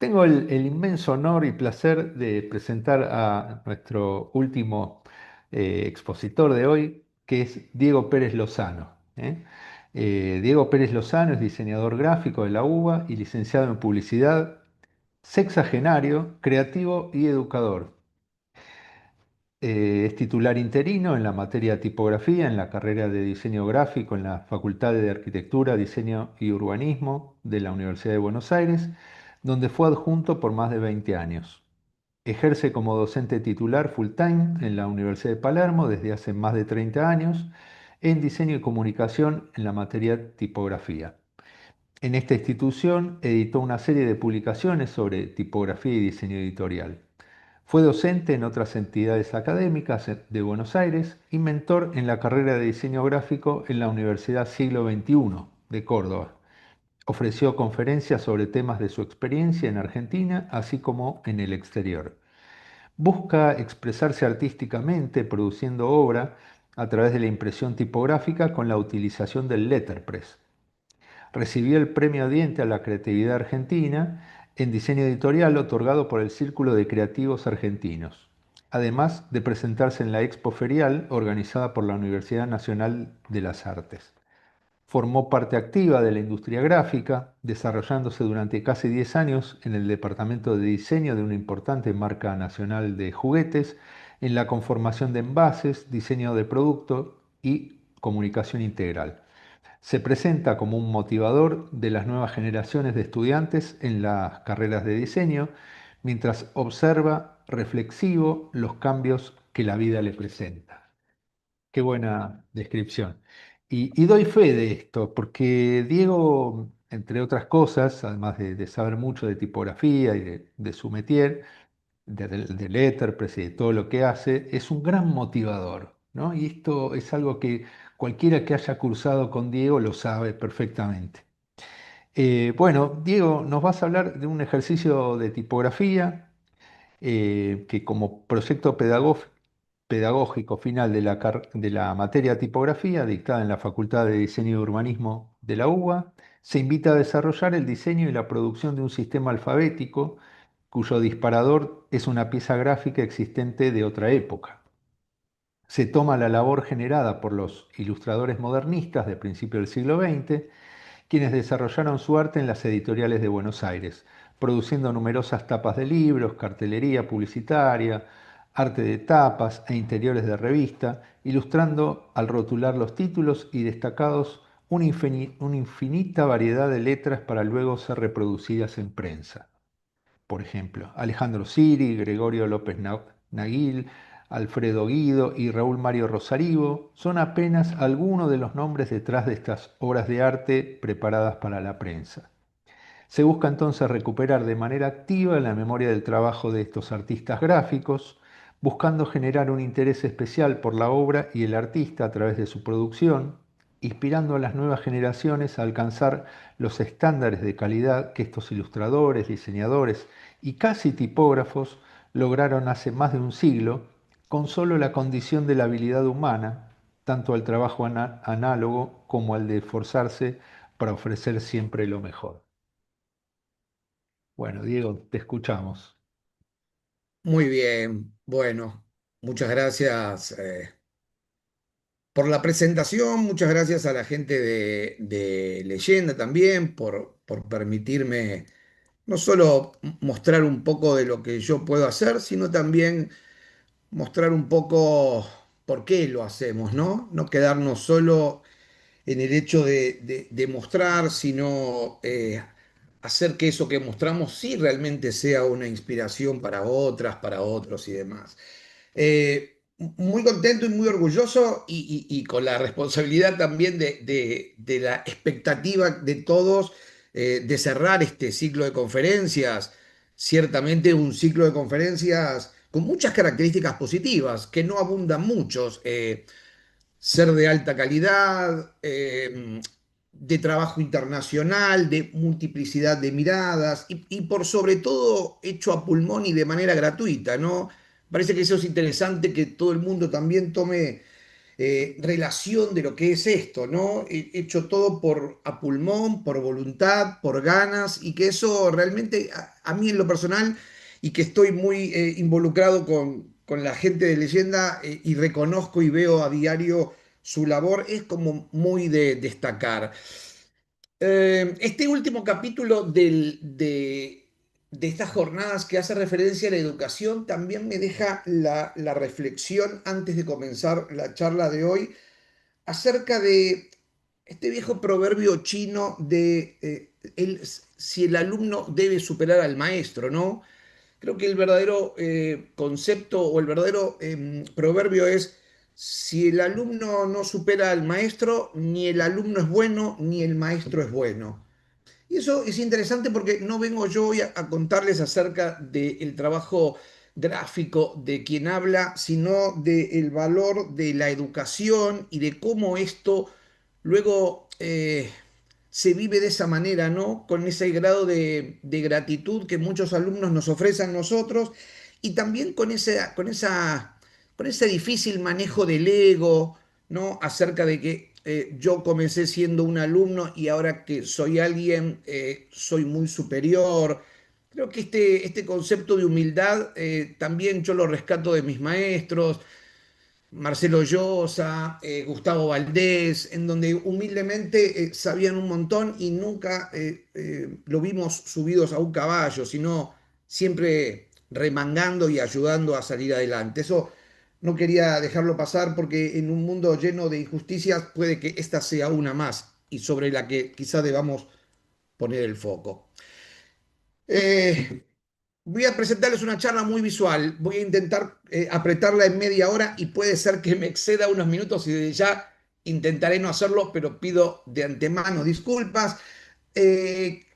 Tengo el inmenso honor y placer de presentar a nuestro último expositor de hoy, que es Diego Pérez Lozano. Diego Pérez Lozano es diseñador gráfico de la UBA y licenciado en publicidad, sexagenario, creativo y educador. Es titular interino en la materia de tipografía en la carrera de diseño gráfico en la Facultad de Arquitectura, Diseño y Urbanismo de la Universidad de Buenos Aires, donde fue adjunto por más de 20 años. Ejerce como docente titular full-time en la Universidad de Palermo desde hace más de 30 años en diseño y comunicación en la materia tipografía. En esta institución editó una serie de publicaciones sobre tipografía y diseño editorial. Fue docente en otras entidades académicas de Buenos Aires y mentor en la carrera de diseño gráfico en la Universidad Siglo XXI de Córdoba. Ofreció conferencias sobre temas de su experiencia en Argentina, así como en el exterior. Busca expresarse artísticamente produciendo obra a través de la impresión tipográfica con la utilización del letterpress. Recibió el Premio Diente a la Creatividad Argentina en diseño editorial otorgado por el Círculo de Creativos Argentinos, además de presentarse en la Expo Ferial organizada por la Universidad Nacional de las Artes. Formó parte activa de la industria gráfica, desarrollándose durante casi 10 años en el departamento de diseño de una importante marca nacional de juguetes, en la conformación de envases, diseño de producto y comunicación integral. Se presenta como un motivador de las nuevas generaciones de estudiantes en las carreras de diseño, mientras observa reflexivo los cambios que la vida le presenta. Qué buena descripción. Y doy fe de esto, porque Diego, entre otras cosas, además de saber mucho de tipografía y de su métier, de letterpress y de todo lo que hace, es un gran motivador, ¿no? Y esto es algo que cualquiera que haya cursado con Diego lo sabe perfectamente. Bueno, Diego, nos vas a hablar de un ejercicio de tipografía que como proyecto pedagógico final de de la materia tipografía dictada en la Facultad de Diseño y Urbanismo de la UBA, se invita a desarrollar el diseño y la producción de un sistema alfabético cuyo disparador es una pieza gráfica existente de otra época. Se toma la labor generada por los ilustradores modernistas de principios del siglo XX, quienes desarrollaron su arte en las editoriales de Buenos Aires, produciendo numerosas tapas de libros, cartelería publicitaria, arte de tapas e interiores de revista, ilustrando al rotular los títulos y destacados una infinita variedad de letras para luego ser reproducidas en prensa. Por ejemplo, Alejandro Siri, Gregorio López Naguil, Alfredo Guido y Raúl Mario Rosarivo son apenas algunos de los nombres detrás de estas obras de arte preparadas para la prensa. Se busca entonces recuperar de manera activa la memoria del trabajo de estos artistas gráficos, buscando generar un interés especial por la obra y el artista a través de su producción, inspirando a las nuevas generaciones a alcanzar los estándares de calidad que estos ilustradores, diseñadores y casi tipógrafos lograron hace más de un siglo con solo la condición de la habilidad humana, tanto al trabajo análogo como al de esforzarse para ofrecer siempre lo mejor. Bueno, Diego, te escuchamos. Muy bien, bueno, muchas gracias por la presentación, muchas gracias a la gente de Leyenda también por permitirme no solo mostrar un poco de lo que yo puedo hacer, sino también mostrar un poco por qué lo hacemos, ¿no? No quedarnos solo en el hecho de mostrar, sino hacer que eso que mostramos sí realmente sea una inspiración para otras, para otros y demás. Muy contento y muy orgulloso y con la responsabilidad también de la expectativa de todos de cerrar este ciclo de conferencias. Ciertamente un ciclo de conferencias con muchas características positivas, que no abundan muchos. Ser de alta calidad, de trabajo internacional, de multiplicidad de miradas y por sobre todo hecho a pulmón y de manera gratuita, ¿no? Parece que eso es interesante, que todo el mundo también tome relación de lo que es esto, ¿no? Hecho todo por a pulmón, por voluntad, por ganas, y que eso realmente a mí en lo personal, y que estoy muy involucrado con la gente de Leyenda, y reconozco y veo a diario su labor, es como muy de destacar. Este último capítulo de estas jornadas que hace referencia a la educación también me deja la reflexión antes de comenzar la charla de hoy acerca de este viejo proverbio chino de si el alumno debe superar al maestro, ¿no? Creo que el verdadero concepto o el verdadero proverbio es, si el alumno no supera al maestro, ni el alumno es bueno, ni el maestro es bueno. Y eso es interesante porque no vengo yo hoy a contarles acerca del trabajo gráfico de quien habla, sino del valor de la educación y de cómo esto luego se vive de esa manera, ¿no? Con ese grado de gratitud que muchos alumnos nos ofrecen a nosotros y también con ese difícil manejo del ego, ¿no? Acerca de que yo comencé siendo un alumno y ahora que soy alguien, soy muy superior. Creo que este concepto de humildad también yo lo rescato de mis maestros, Marcelo Llosa, Gustavo Valdés, en donde humildemente sabían un montón y nunca lo vimos subidos a un caballo, sino siempre remangando y ayudando a salir adelante. Eso no quería dejarlo pasar porque en un mundo lleno de injusticias puede que esta sea una más y sobre la que quizá debamos poner el foco. Eh, Voy a presentarles una charla muy visual. Voy a intentar apretarla en media hora y puede ser que me exceda unos minutos y desde ya intentaré no hacerlo, pero pido de antemano disculpas.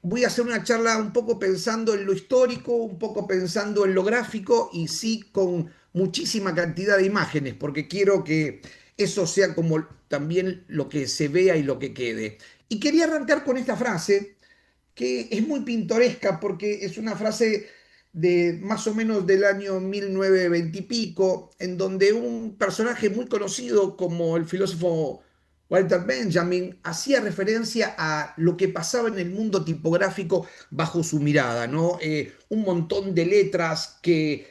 Voy a hacer una charla un poco pensando en lo histórico, un poco pensando en lo gráfico y sí con muchísima cantidad de imágenes, porque quiero que eso sea como también lo que se vea y lo que quede. Y quería arrancar con esta frase que es muy pintoresca porque es una frase de más o menos del año 1920 y pico, en donde un personaje muy conocido como el filósofo Walter Benjamin hacía referencia a lo que pasaba en el mundo tipográfico bajo su mirada, ¿no? Un montón de letras que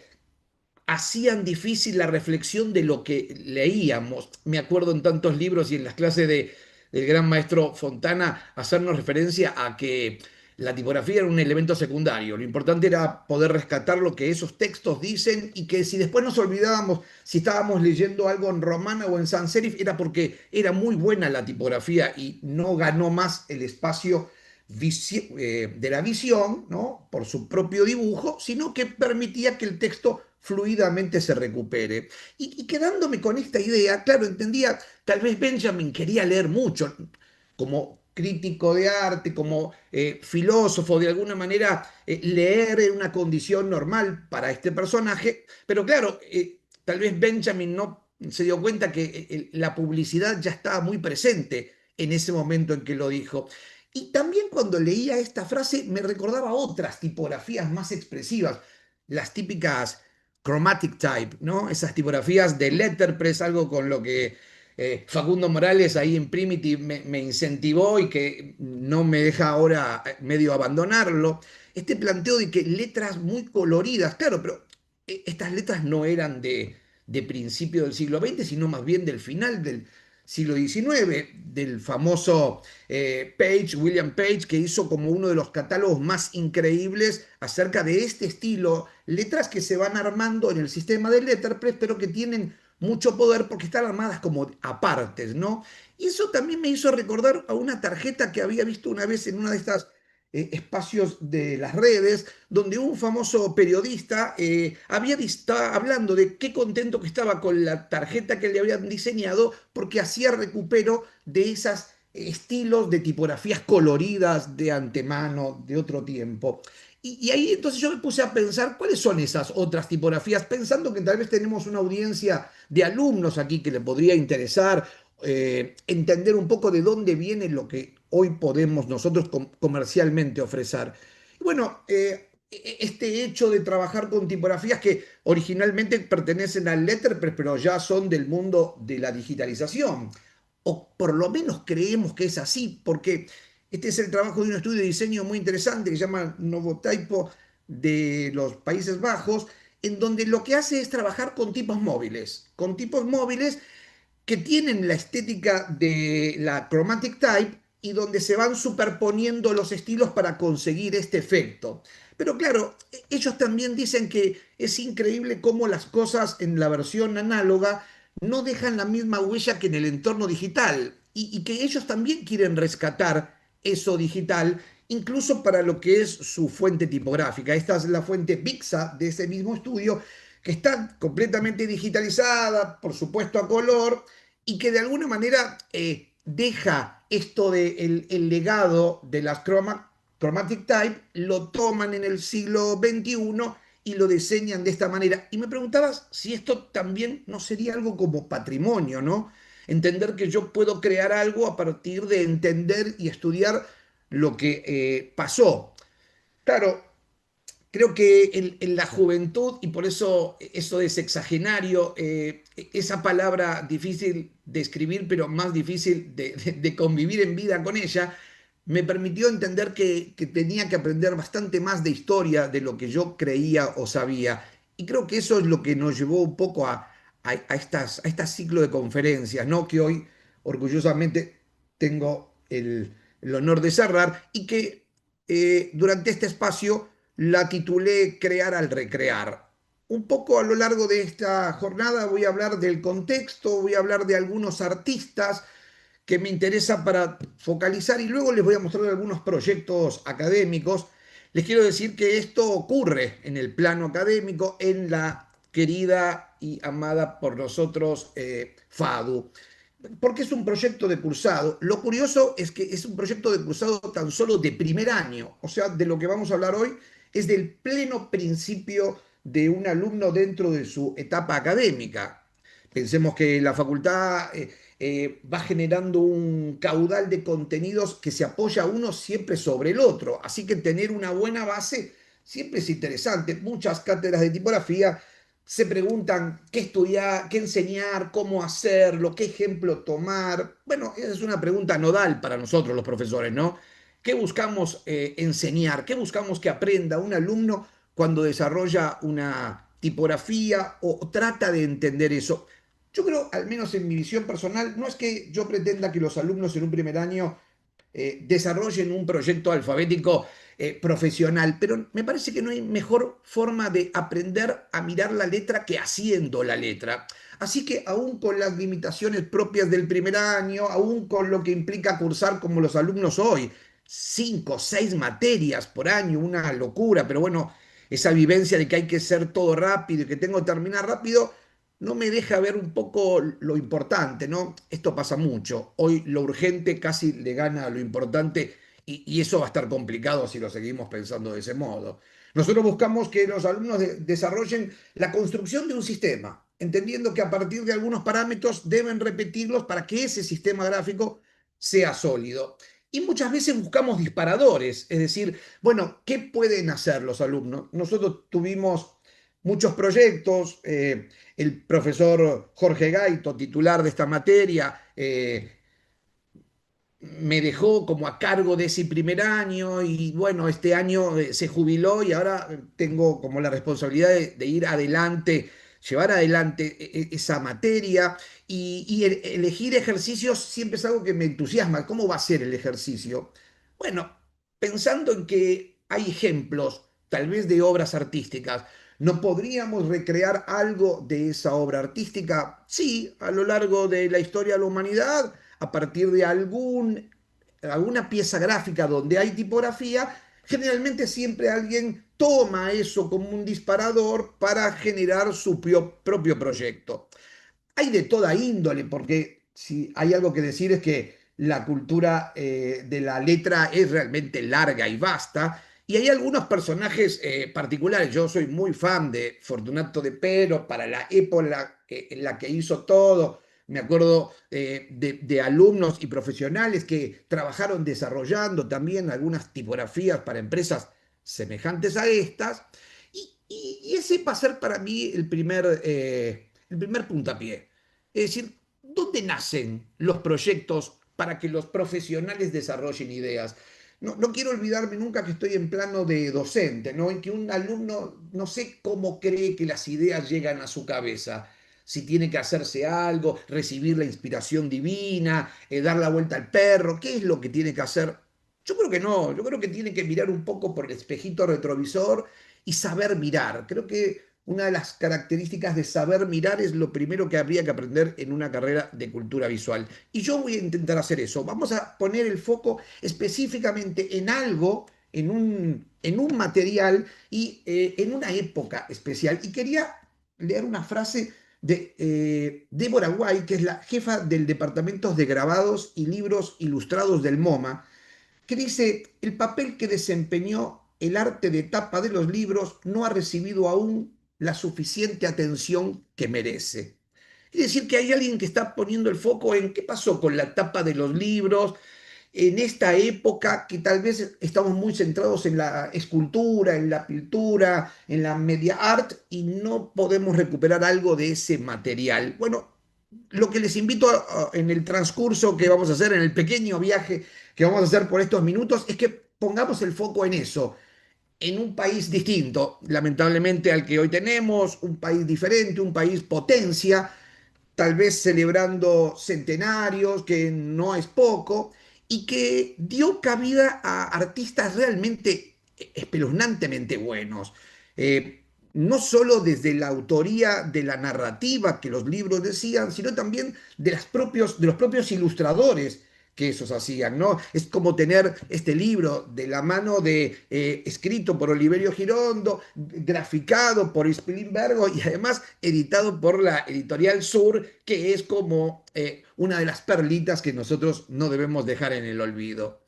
hacían difícil la reflexión de lo que leíamos. Me acuerdo en tantos libros y en las clases del gran maestro Fontana hacernos referencia a que la tipografía era un elemento secundario. Lo importante era poder rescatar lo que esos textos dicen y que si después nos olvidábamos si estábamos leyendo algo en romana o en sans serif era porque era muy buena la tipografía y no ganó más el espacio de la visión, ¿no? Por su propio dibujo, sino que permitía que el texto fluidamente se recupere. Y quedándome con esta idea, claro, entendía, tal vez Benjamin quería leer mucho, como crítico de arte, como filósofo, de alguna manera, leer era una condición normal para este personaje, pero claro, tal vez Benjamin no se dio cuenta que la publicidad ya estaba muy presente en ese momento en que lo dijo. Y también cuando leía esta frase me recordaba otras tipografías más expresivas, las típicas chromatic type, ¿no? Esas tipografías de letterpress, algo con lo que Facundo Morales ahí en Primitive me incentivó y que no me deja ahora medio abandonarlo. Este planteo de que letras muy coloridas, claro, pero estas letras no eran de principio del siglo XX, sino más bien del final del siglo XIX, del famoso Page, William Page, que hizo como uno de los catálogos más increíbles acerca de este estilo, letras que se van armando en el sistema de letterpress, pero que tienen mucho poder porque están armadas como apartes, ¿no? Y eso también me hizo recordar a una tarjeta que había visto una vez en una de estas espacios de las redes, donde un famoso periodista estaba hablando de qué contento que estaba con la tarjeta que le habían diseñado porque hacía recupero de esos estilos de tipografías coloridas de antemano, de otro tiempo. Y ahí entonces yo me puse a pensar cuáles son esas otras tipografías, pensando que tal vez tenemos una audiencia de alumnos aquí que le podría interesar entender un poco de dónde viene lo que hoy podemos nosotros comercialmente ofrecer. Bueno, este hecho de trabajar con tipografías que originalmente pertenecen al letterpress, pero ya son del mundo de la digitalización. O por lo menos creemos que es así, porque este es el trabajo de un estudio de diseño muy interesante que se llama Novotypo de los Países Bajos, en donde lo que hace es trabajar con tipos móviles que tienen la estética de la chromatic type y donde se van superponiendo los estilos para conseguir este efecto. Pero claro, ellos también dicen que es increíble cómo las cosas en la versión análoga no dejan la misma huella que en el entorno digital y que ellos también quieren rescatar eso digital, incluso para lo que es su fuente tipográfica. Esta es la fuente Bixa de ese mismo estudio, que está completamente digitalizada, por supuesto a color, y que de alguna manera deja esto del el legado de las chromatic type, lo toman en el siglo XXI y lo diseñan de esta manera. Y me preguntabas si esto también no sería algo como patrimonio, ¿no? Entender que yo puedo crear algo a partir de entender y estudiar lo que pasó. Claro, creo que en la juventud, y por eso es sexagenario, esa palabra difícil de escribir, pero más difícil de convivir en vida con ella, me permitió entender que tenía que aprender bastante más de historia de lo que yo creía o sabía. Y creo que eso es lo que nos llevó un poco a este ciclo de conferencias, ¿no? Que hoy orgullosamente tengo el honor de cerrar y que durante este espacio la titulé Crear al Recrear. Un poco a lo largo de esta jornada voy a hablar del contexto, voy a hablar de algunos artistas que me interesa para focalizar y luego les voy a mostrar algunos proyectos académicos. Les quiero decir que esto ocurre en el plano académico en la querida y amada por nosotros FADU, porque es un proyecto de cursado. Lo curioso es que es un proyecto de cursado tan solo de primer año, o sea, de lo que vamos a hablar hoy es del pleno principio de un alumno dentro de su etapa académica. Pensemos que la facultad va generando un caudal de contenidos que se apoya uno siempre sobre el otro, así que tener una buena base siempre es interesante. Muchas cátedras de tipografía se preguntan qué estudiar, qué enseñar, cómo hacerlo, qué ejemplo tomar. Bueno, esa es una pregunta nodal para nosotros los profesores, ¿no? ¿Qué buscamos enseñar? ¿Qué buscamos que aprenda un alumno cuando desarrolla una tipografía o trata de entender eso? Yo creo, al menos en mi visión personal, no es que yo pretenda que los alumnos en un primer año desarrollen un proyecto alfabético profesional, pero me parece que no hay mejor forma de aprender a mirar la letra que haciendo la letra. Así que aún con las limitaciones propias del primer año, aún con lo que implica cursar como los alumnos hoy, 5 o 6 materias por año, una locura, pero bueno, esa vivencia de que hay que ser todo rápido y que tengo que terminar rápido, no me deja ver un poco lo importante, ¿no? Esto pasa mucho. Hoy lo urgente casi le gana a lo importante y eso va a estar complicado si lo seguimos pensando de ese modo. Nosotros buscamos que los alumnos desarrollen la construcción de un sistema, entendiendo que a partir de algunos parámetros deben repetirlos para que ese sistema gráfico sea sólido. Y muchas veces buscamos disparadores, es decir, bueno, ¿qué pueden hacer los alumnos? Nosotros tuvimos muchos proyectos, el profesor Jorge Gaito, titular de esta materia, me dejó como a cargo de ese primer año y bueno, este año se jubiló y ahora tengo como la responsabilidad de ir adelante, llevar adelante esa materia y elegir ejercicios siempre es algo que me entusiasma. ¿Cómo va a ser el ejercicio? Bueno, pensando en que hay ejemplos, tal vez de obras artísticas, ¿no podríamos recrear algo de esa obra artística? Sí, a lo largo de la historia de la humanidad a partir de alguna pieza gráfica donde hay tipografía, generalmente siempre alguien toma eso como un disparador para generar su propio proyecto. Hay de toda índole, porque si hay algo que decir es que la cultura de la letra es realmente larga y vasta, y hay algunos personajes particulares. Yo soy muy fan de Fortunato de Pero para la época en la que hizo todo. Me acuerdo de alumnos y profesionales que trabajaron desarrollando también algunas tipografías para empresas semejantes a estas, y ese va a ser para mí el primer puntapié. Es decir, ¿dónde nacen los proyectos para que los profesionales desarrollen ideas? No quiero olvidarme nunca que estoy en plano de docente, ¿no? En que un alumno no sé cómo cree que las ideas llegan a su cabeza. Si tiene que hacerse algo, recibir la inspiración divina, dar la vuelta al perro, ¿qué es lo que tiene que hacer? Yo creo que no, yo creo que tiene que mirar un poco por el espejito retrovisor y saber mirar. Creo que una de las características de saber mirar es lo primero que habría que aprender en una carrera de cultura visual. Y yo voy a intentar hacer eso. Vamos a poner el foco específicamente en algo, en un material y en una época especial. Y quería leer una frase de Deborah White, que es la jefa del Departamento de Grabados y Libros Ilustrados del MoMA, que dice, el papel que desempeñó el arte de tapa de los libros no ha recibido aún la suficiente atención que merece. Es decir, que hay alguien que está poniendo el foco en qué pasó con la tapa de los libros en esta época que tal vez estamos muy centrados en la escultura, en la pintura, en la media art y no podemos recuperar algo de ese material. Bueno, lo que les invito en el transcurso que vamos a hacer, en el pequeño viaje que vamos a hacer por estos minutos, es que pongamos el foco en eso, en un país distinto, lamentablemente al que hoy tenemos, un país diferente, un país potencia, tal vez celebrando centenarios, que no es poco, y que dio cabida a artistas realmente espeluznantemente buenos. No solo desde la autoría de la narrativa que los libros decían, sino también de los propios ilustradores que esos hacían, ¿no? Es como tener este libro de la mano de, escrito por Oliverio Girondo, graficado por Spilimbergo y además editado por la editorial Sur, que es como una de las perlitas que nosotros no debemos dejar en el olvido.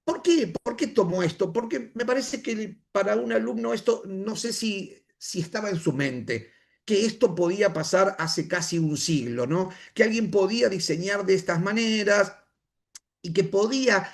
¿Por qué? ¿Por qué tomó esto? Porque me parece que para un alumno esto no sé si estaba en su mente, que esto podía pasar hace casi un siglo, ¿no? Que alguien podía diseñar de estas maneras y que podía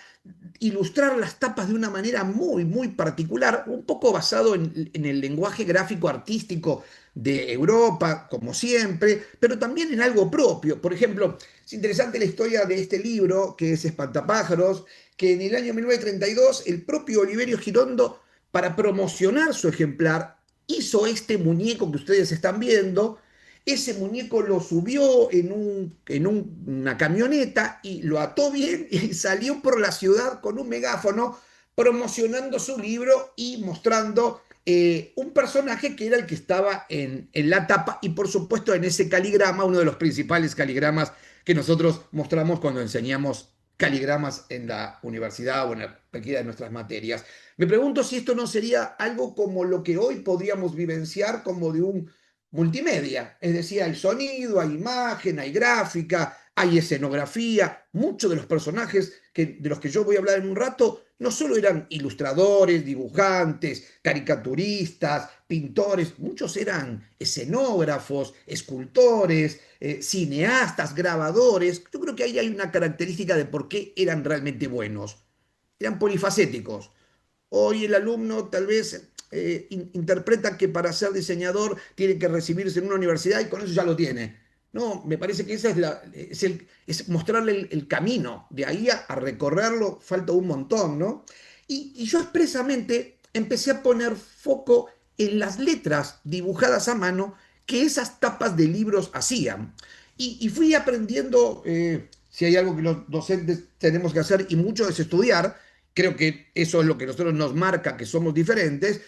ilustrar las tapas de una manera muy, muy particular, un poco basado en el lenguaje gráfico artístico de Europa, como siempre, pero también en algo propio. Por ejemplo, es interesante la historia de este libro, que es Espantapájaros, que en el año 1932 el propio Oliverio Girondo, para promocionar su ejemplar, hizo este muñeco que ustedes están viendo. Ese muñeco lo subió una camioneta y lo ató bien y salió por la ciudad con un megáfono promocionando su libro y mostrando un personaje que era el que estaba en la tapa y por supuesto en ese caligrama, uno de los principales caligramas que nosotros mostramos cuando enseñamos caligramas en la universidad o en cualquiera de nuestras materias. Me pregunto si esto no sería algo como lo que hoy podríamos vivenciar como de un multimedia, es decir, hay sonido, hay imagen, hay gráfica, hay escenografía. Muchos de los personajes de los que yo voy a hablar en un rato no solo eran ilustradores, dibujantes, caricaturistas, pintores, muchos eran escenógrafos, escultores, cineastas, grabadores. Yo creo que ahí hay una característica de por qué eran realmente buenos. Eran polifacéticos. Hoy el alumno tal vez interpreta que para ser diseñador tiene que recibirse en una universidad y con eso ya lo tiene. No, me parece que esa es mostrarle el camino. De ahí a recorrerlo falta un montón, ¿no? Y yo expresamente empecé a poner foco en las letras dibujadas a mano que esas tapas de libros hacían. Y fui aprendiendo, si hay algo que los docentes tenemos que hacer, y mucho es estudiar, creo que eso es lo que a nosotros nos marca que somos diferentes.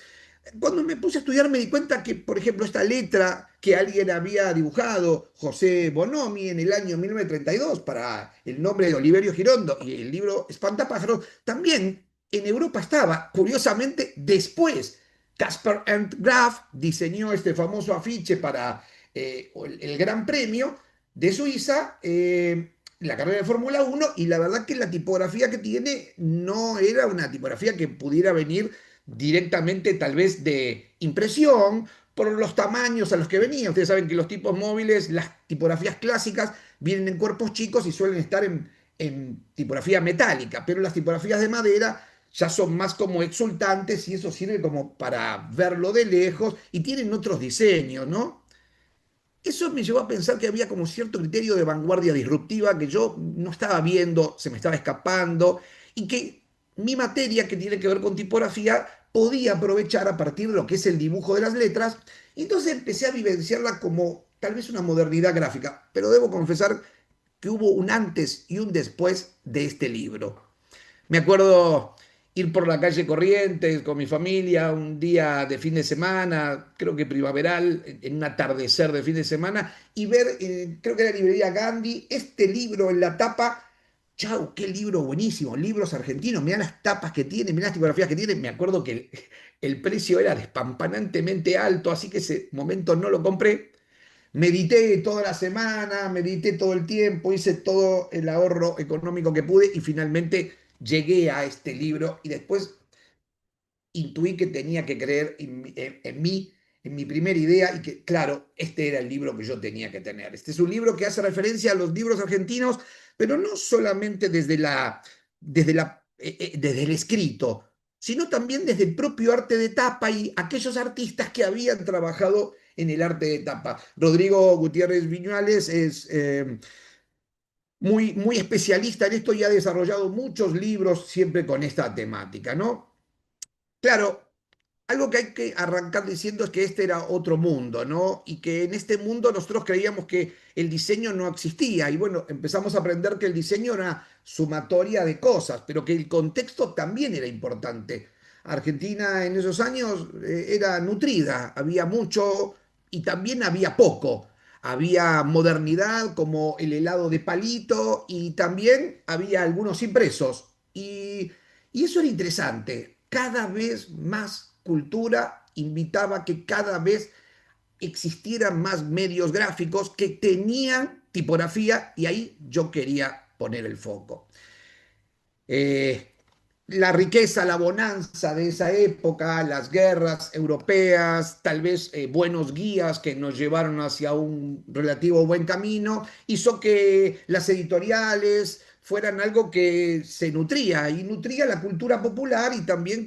Cuando me puse a estudiar me di cuenta que, por ejemplo, esta letra que alguien había dibujado, José Bonomi, en el año 1932, para el nombre de Oliverio Girondo y el libro Espantapájaros, también en Europa estaba, curiosamente, después. Caspar Ernst Graf diseñó este famoso afiche para el Gran Premio de Suiza, la carrera de Fórmula Uno, y la verdad que la tipografía que tiene no era una tipografía que pudiera venir directamente tal vez de impresión por los tamaños a los que venía. Ustedes saben que los tipos móviles, las tipografías clásicas, vienen en cuerpos chicos y suelen estar en tipografía metálica, pero las tipografías de madera ya son más como exultantes y eso sirve como para verlo de lejos y tienen otros diseños, ¿no? Eso me llevó a pensar que había como cierto criterio de vanguardia disruptiva que yo no estaba viendo, se me estaba escapando, y que mi materia, que tiene que ver con tipografía, podía aprovechar a partir de lo que es el dibujo de las letras. Y entonces empecé a vivenciarla como tal vez una modernidad gráfica, pero debo confesar que hubo un antes y un después de este libro. Me acuerdo ir por la calle Corrientes con mi familia un día de fin de semana, creo que primaveral, en un atardecer de fin de semana, y ver, creo que era librería Gandhi, este libro en la tapa. Chau, qué libro buenísimo, libros argentinos, mirá las tapas que tiene, mirá las tipografías que tiene. Me acuerdo que el precio era despampanantemente alto, así que ese momento no lo compré. Medité toda la semana, medité todo el tiempo, hice todo el ahorro económico que pude y finalmente llegué a este libro y después intuí que tenía que creer en mí, en mi primera idea y que, claro, este era el libro que yo tenía que tener. Este es un libro que hace referencia a los libros argentinos, pero no solamente desde el escrito, sino también desde el propio arte de tapa y aquellos artistas que habían trabajado en el arte de tapa. Rodrigo Gutiérrez Viñuales es muy especialista en esto y ha desarrollado muchos libros siempre con esta temática, ¿no? Claro, algo que hay que arrancar diciendo es que este era otro mundo, ¿no? Y que en este mundo nosotros creíamos que el diseño no existía. Y bueno, empezamos a aprender que el diseño era sumatoria de cosas, pero que el contexto también era importante. Argentina en esos años era nutrida, había mucho y también había poco. Había modernidad como el helado de palito y también había algunos impresos. Y eso era interesante. Cada vez más cultura invitaba a que cada vez existieran más medios gráficos que tenían tipografía y ahí yo quería poner el foco. Eh, la riqueza, la bonanza de esa época, las guerras europeas, tal vez buenos guías que nos llevaron hacia un relativo buen camino, hizo que las editoriales fueran algo que se nutría y nutría la cultura popular y también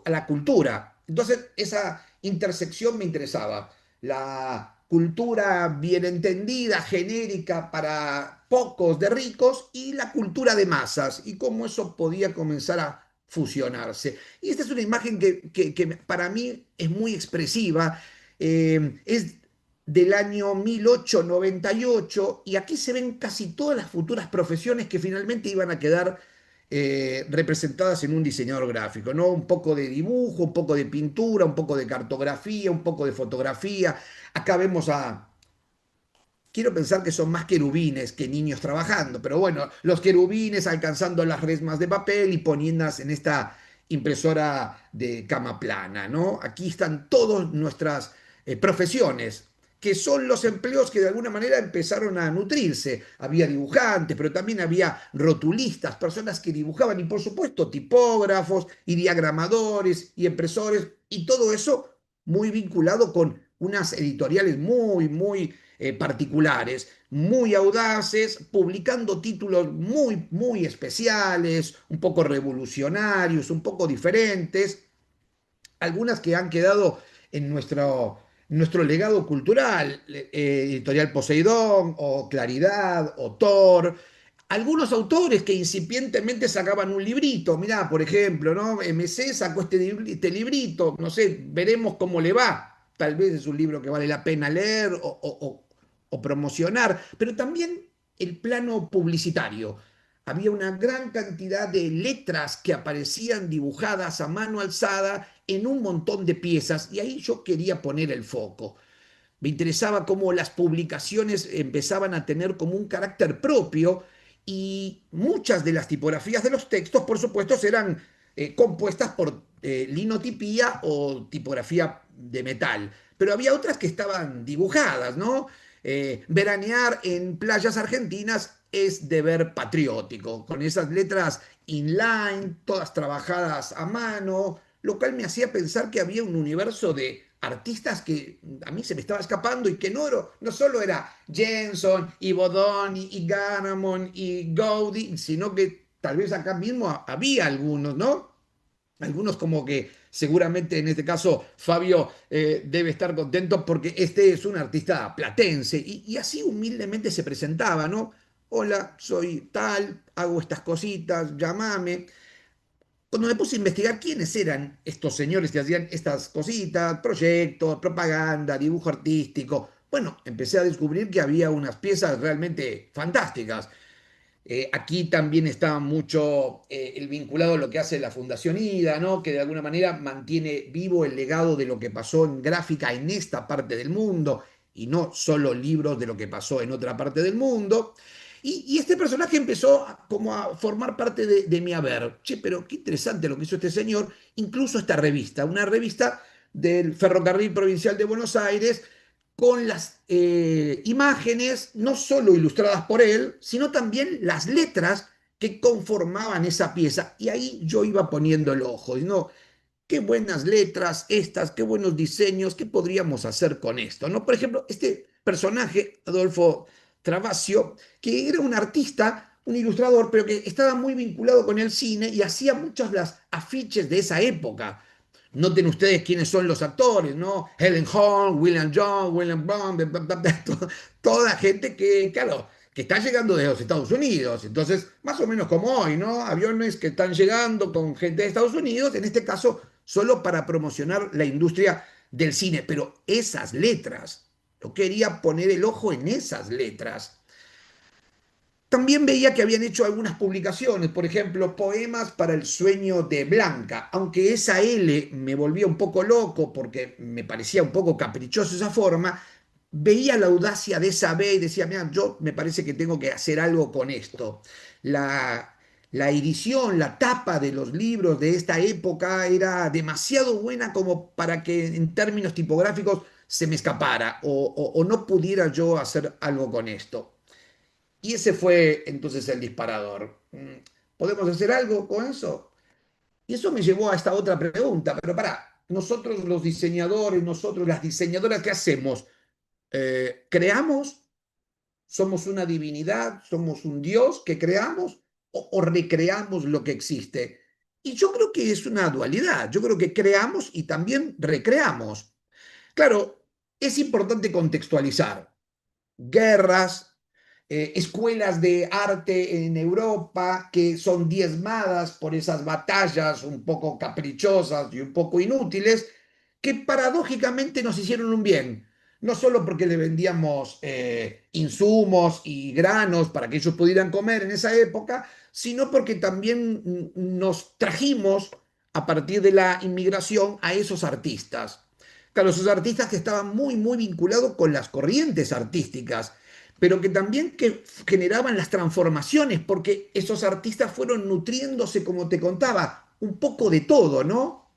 a la cultura. Entonces, esa intersección me interesaba. La cultura bien entendida, genérica para pocos de ricos y la cultura de masas y cómo eso podía comenzar a fusionarse. Y esta es una imagen que para mí es muy expresiva. Es del año 1898 y aquí se ven casi todas las futuras profesiones que finalmente iban a quedar representadas en un diseñador gráfico, ¿no? Un poco de dibujo, un poco de pintura, un poco de cartografía, un poco de fotografía. Acá vemos quiero pensar que son más querubines que niños trabajando, pero bueno, los querubines alcanzando las resmas de papel y poniéndolas en esta impresora de cama plana, ¿no? Aquí están todas nuestras profesiones, que son los empleos que de alguna manera empezaron a nutrirse. Había dibujantes, pero también había rotulistas, personas que dibujaban y por supuesto tipógrafos y diagramadores y impresores y todo eso muy vinculado con unas editoriales muy particulares, muy audaces, publicando títulos muy especiales, un poco revolucionarios, un poco diferentes, algunas que han quedado en nuestro legado cultural, Editorial Poseidón o Claridad o Thor. Algunos autores que incipientemente sacaban un librito, mirá, por ejemplo, ¿no? MC sacó este librito, no sé, veremos cómo le va. Tal vez es un libro que vale la pena leer o promocionar, pero también el plano publicitario. Había una gran cantidad de letras que aparecían dibujadas a mano alzada en un montón de piezas y ahí yo quería poner el foco. Me interesaba cómo las publicaciones empezaban a tener como un carácter propio y muchas de las tipografías de los textos, por supuesto, eran compuestas por linotipía o tipografía de metal, pero había otras que estaban dibujadas, ¿no? Veranear en playas argentinas es deber patriótico, con esas letras inline, todas trabajadas a mano, lo cual me hacía pensar que había un universo de artistas que a mí se me estaba escapando y que no solo era Jenson y Bodón y Garamond y Gaudí, sino que tal vez acá mismo había algunos, ¿no? Algunos como que seguramente en este caso Fabio debe estar contento porque este es un artista platense y así humildemente se presentaba, ¿no? Hola, soy tal, hago estas cositas, llámame. Cuando me puse a investigar quiénes eran estos señores que hacían estas cositas, proyectos, propaganda, dibujo artístico, bueno, empecé a descubrir que había unas piezas realmente fantásticas. Aquí también está mucho el vinculado a lo que hace la Fundación IDA, ¿no? Que de alguna manera mantiene vivo el legado de lo que pasó en gráfica en esta parte del mundo y no solo libros de lo que pasó en otra parte del mundo. Y este personaje empezó como a formar parte de mi haber. Che, pero qué interesante lo que hizo este señor. Incluso esta revista, una revista del Ferrocarril Provincial de Buenos Aires, con las imágenes, no solo ilustradas por él, sino también las letras que conformaban esa pieza. Y ahí yo iba poniendo el ojo, ¿no? Qué buenas letras estas, qué buenos diseños, qué podríamos hacer con esto, ¿no? Por ejemplo, este personaje, Adolfo Travasio, que era un artista, un ilustrador, pero que estaba muy vinculado con el cine y hacía muchas de las afiches de esa época. Noten ustedes quiénes son los actores, ¿no? Helen Hunt, William Jones, William Brown, toda gente que, claro, que está llegando de los Estados Unidos. Entonces, más o menos como hoy, ¿no? Aviones que están llegando con gente de Estados Unidos, en este caso, solo para promocionar la industria del cine. Pero esas letras, yo quería poner el ojo en esas letras. También veía que habían hecho algunas publicaciones, por ejemplo, poemas para el sueño de Blanca, aunque esa L me volvía un poco loco porque me parecía un poco caprichoso esa forma, veía la audacia de esa B y decía, mira, yo me parece que tengo que hacer algo con esto. La edición, la tapa de los libros de esta época era demasiado buena como para que en términos tipográficos se me escapara o no pudiera yo hacer algo con esto. Y ese fue entonces el disparador. ¿Podemos hacer algo con eso? Y eso me llevó a esta otra pregunta, pero para nosotros los diseñadores, nosotros las diseñadoras, ¿qué hacemos? ¿Creamos? ¿Somos una divinidad? ¿Somos un dios que creamos? ¿O recreamos lo que existe? Y yo creo que es una dualidad. Yo creo que creamos y también recreamos. Claro, es importante contextualizar guerras, escuelas de arte en Europa que son diezmadas por esas batallas un poco caprichosas y un poco inútiles, que paradójicamente nos hicieron un bien. No solo porque le vendíamos insumos y granos para que ellos pudieran comer en esa época, sino porque también nos trajimos a partir de la inmigración a esos artistas. Claro, esos artistas que estaban muy, muy vinculados con las corrientes artísticas, pero que también que generaban las transformaciones, porque esos artistas fueron nutriéndose, como te contaba, un poco de todo, ¿no?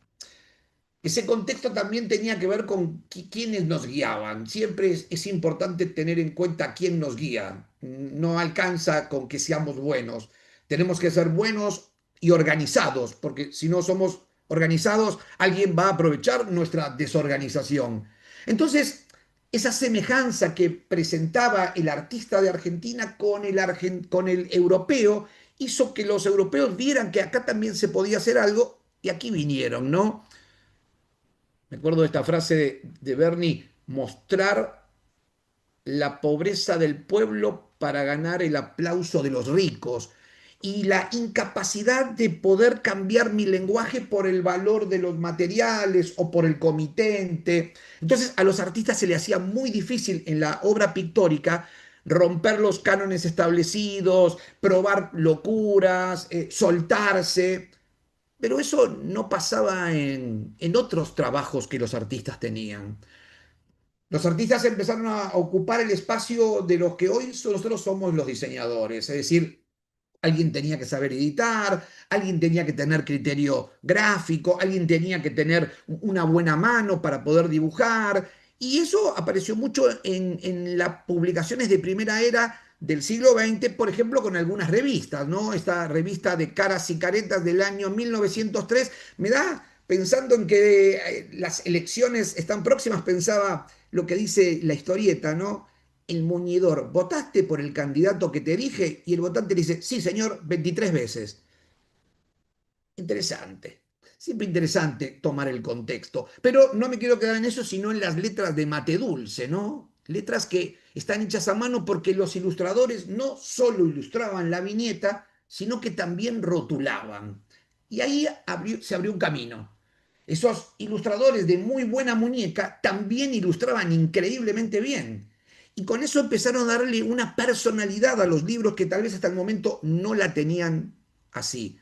Ese contexto también tenía que ver con quiénes nos guiaban. Siempre es importante tener en cuenta quién nos guía. No alcanza con que seamos buenos. Tenemos que ser buenos y organizados, porque si no somos organizados, alguien va a aprovechar nuestra desorganización. Entonces, esa semejanza que presentaba el artista de Argentina con el europeo hizo que los europeos vieran que acá también se podía hacer algo y aquí vinieron, ¿no? Me acuerdo de esta frase de Bernie, mostrar la pobreza del pueblo para ganar el aplauso de los ricos y la incapacidad de poder cambiar mi lenguaje por el valor de los materiales o por el comitente. Entonces a los artistas se les hacía muy difícil en la obra pictórica romper los cánones establecidos, probar locuras, soltarse. Pero eso no pasaba en otros trabajos que los artistas tenían. Los artistas empezaron a ocupar el espacio de los que hoy nosotros somos los diseñadores, es decir, alguien tenía que saber editar, alguien tenía que tener criterio gráfico, alguien tenía que tener una buena mano para poder dibujar. Y eso apareció mucho en las publicaciones de primera era del siglo XX, por ejemplo, con algunas revistas, ¿no? Esta revista de Caras y Caretas del año 1903 me da, pensando en que las elecciones están próximas, pensaba lo que dice la historieta, ¿no? el muñidor, ¿votaste por el candidato que te dije? Y el votante le dice, sí, señor, 23 veces. Interesante. Siempre interesante tomar el contexto. Pero no me quiero quedar en eso, sino en las letras de mate dulce, ¿no? Letras que están hechas a mano porque los ilustradores no solo ilustraban la viñeta, sino que también rotulaban. Y ahí se abrió un camino. Esos ilustradores de muy buena muñeca también ilustraban increíblemente bien. Y con eso empezaron a darle una personalidad a los libros que tal vez hasta el momento no la tenían así.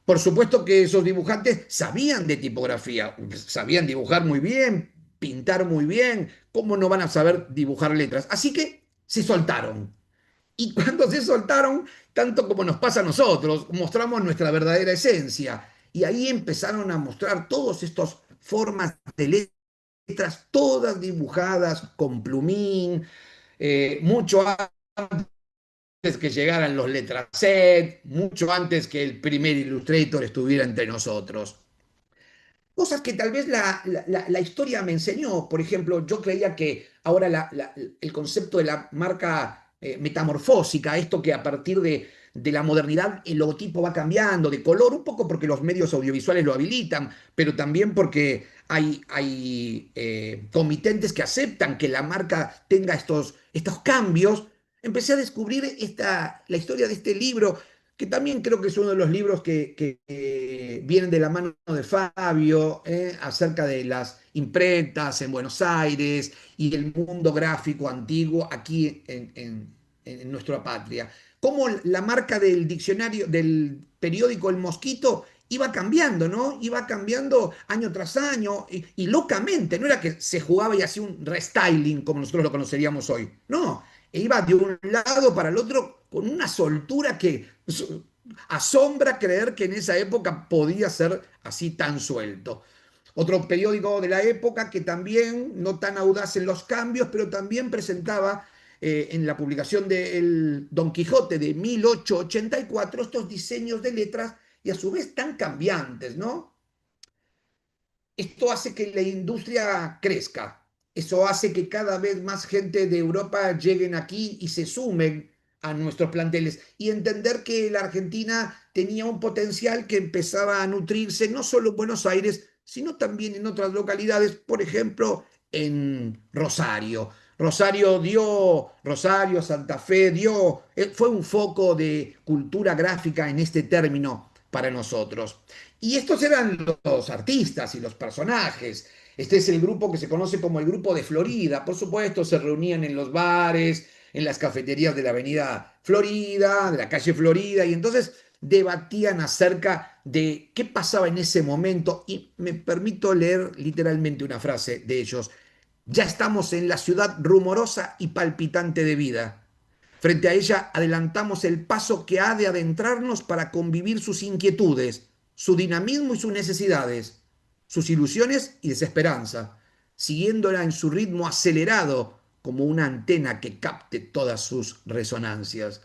Por supuesto que esos dibujantes sabían de tipografía, sabían dibujar muy bien, pintar muy bien, ¿cómo no van a saber dibujar letras? Así que se soltaron. Y cuando se soltaron, tanto como nos pasa a nosotros, mostramos nuestra verdadera esencia. Y ahí empezaron a mostrar todas estas formas de letras, todas dibujadas con plumín, mucho antes que llegaran los letraset, mucho antes que el primer Illustrator estuviera entre nosotros. Cosas que tal vez la historia me enseñó. Por ejemplo, yo creía que ahora el concepto de la marca metamorfósica, esto que a partir de la modernidad el logotipo va cambiando de color, un poco porque los medios audiovisuales lo habilitan, pero también porque hay comitentes que aceptan que la marca tenga estos cambios. Empecé a descubrir la historia de este libro que también creo que es uno de los libros que vienen de la mano de Fabio, acerca de las imprentas en Buenos Aires y el mundo gráfico antiguo aquí en nuestra patria. Cómo la marca del diccionario, del periódico El Mosquito, iba cambiando, ¿no? Iba cambiando año tras año y locamente, no era que se jugaba y hacía un restyling como nosotros lo conoceríamos hoy, no, e iba de un lado para el otro con una soltura que asombra creer que en esa época podía ser así tan suelto. Otro periódico de la época que también, no tan audaz en los cambios, pero también presentaba en la publicación del Don Quijote de 1884 estos diseños de letras y a su vez tan cambiantes, ¿no? Esto hace que la industria crezca. Eso hace que cada vez más gente de Europa lleguen aquí y se sumen a nuestros planteles y entender que la Argentina tenía un potencial que empezaba a nutrirse no solo en Buenos Aires, sino también en otras localidades, por ejemplo, en Rosario. Rosario, Santa Fe, fue un foco de cultura gráfica en este término para nosotros. Y estos eran los artistas y los personajes. Este es el grupo que se conoce como el grupo de Florida. Por supuesto, se reunían en los bares, en las cafeterías de la avenida Florida, de la calle Florida, y entonces debatían acerca de qué pasaba en ese momento. Y me permito leer literalmente una frase de ellos. Ya estamos en la ciudad rumorosa y palpitante de vida. Frente a ella adelantamos el paso que ha de adentrarnos para convivir sus inquietudes, su dinamismo y sus necesidades, sus ilusiones y desesperanza, siguiéndola en su ritmo acelerado como una antena que capte todas sus resonancias.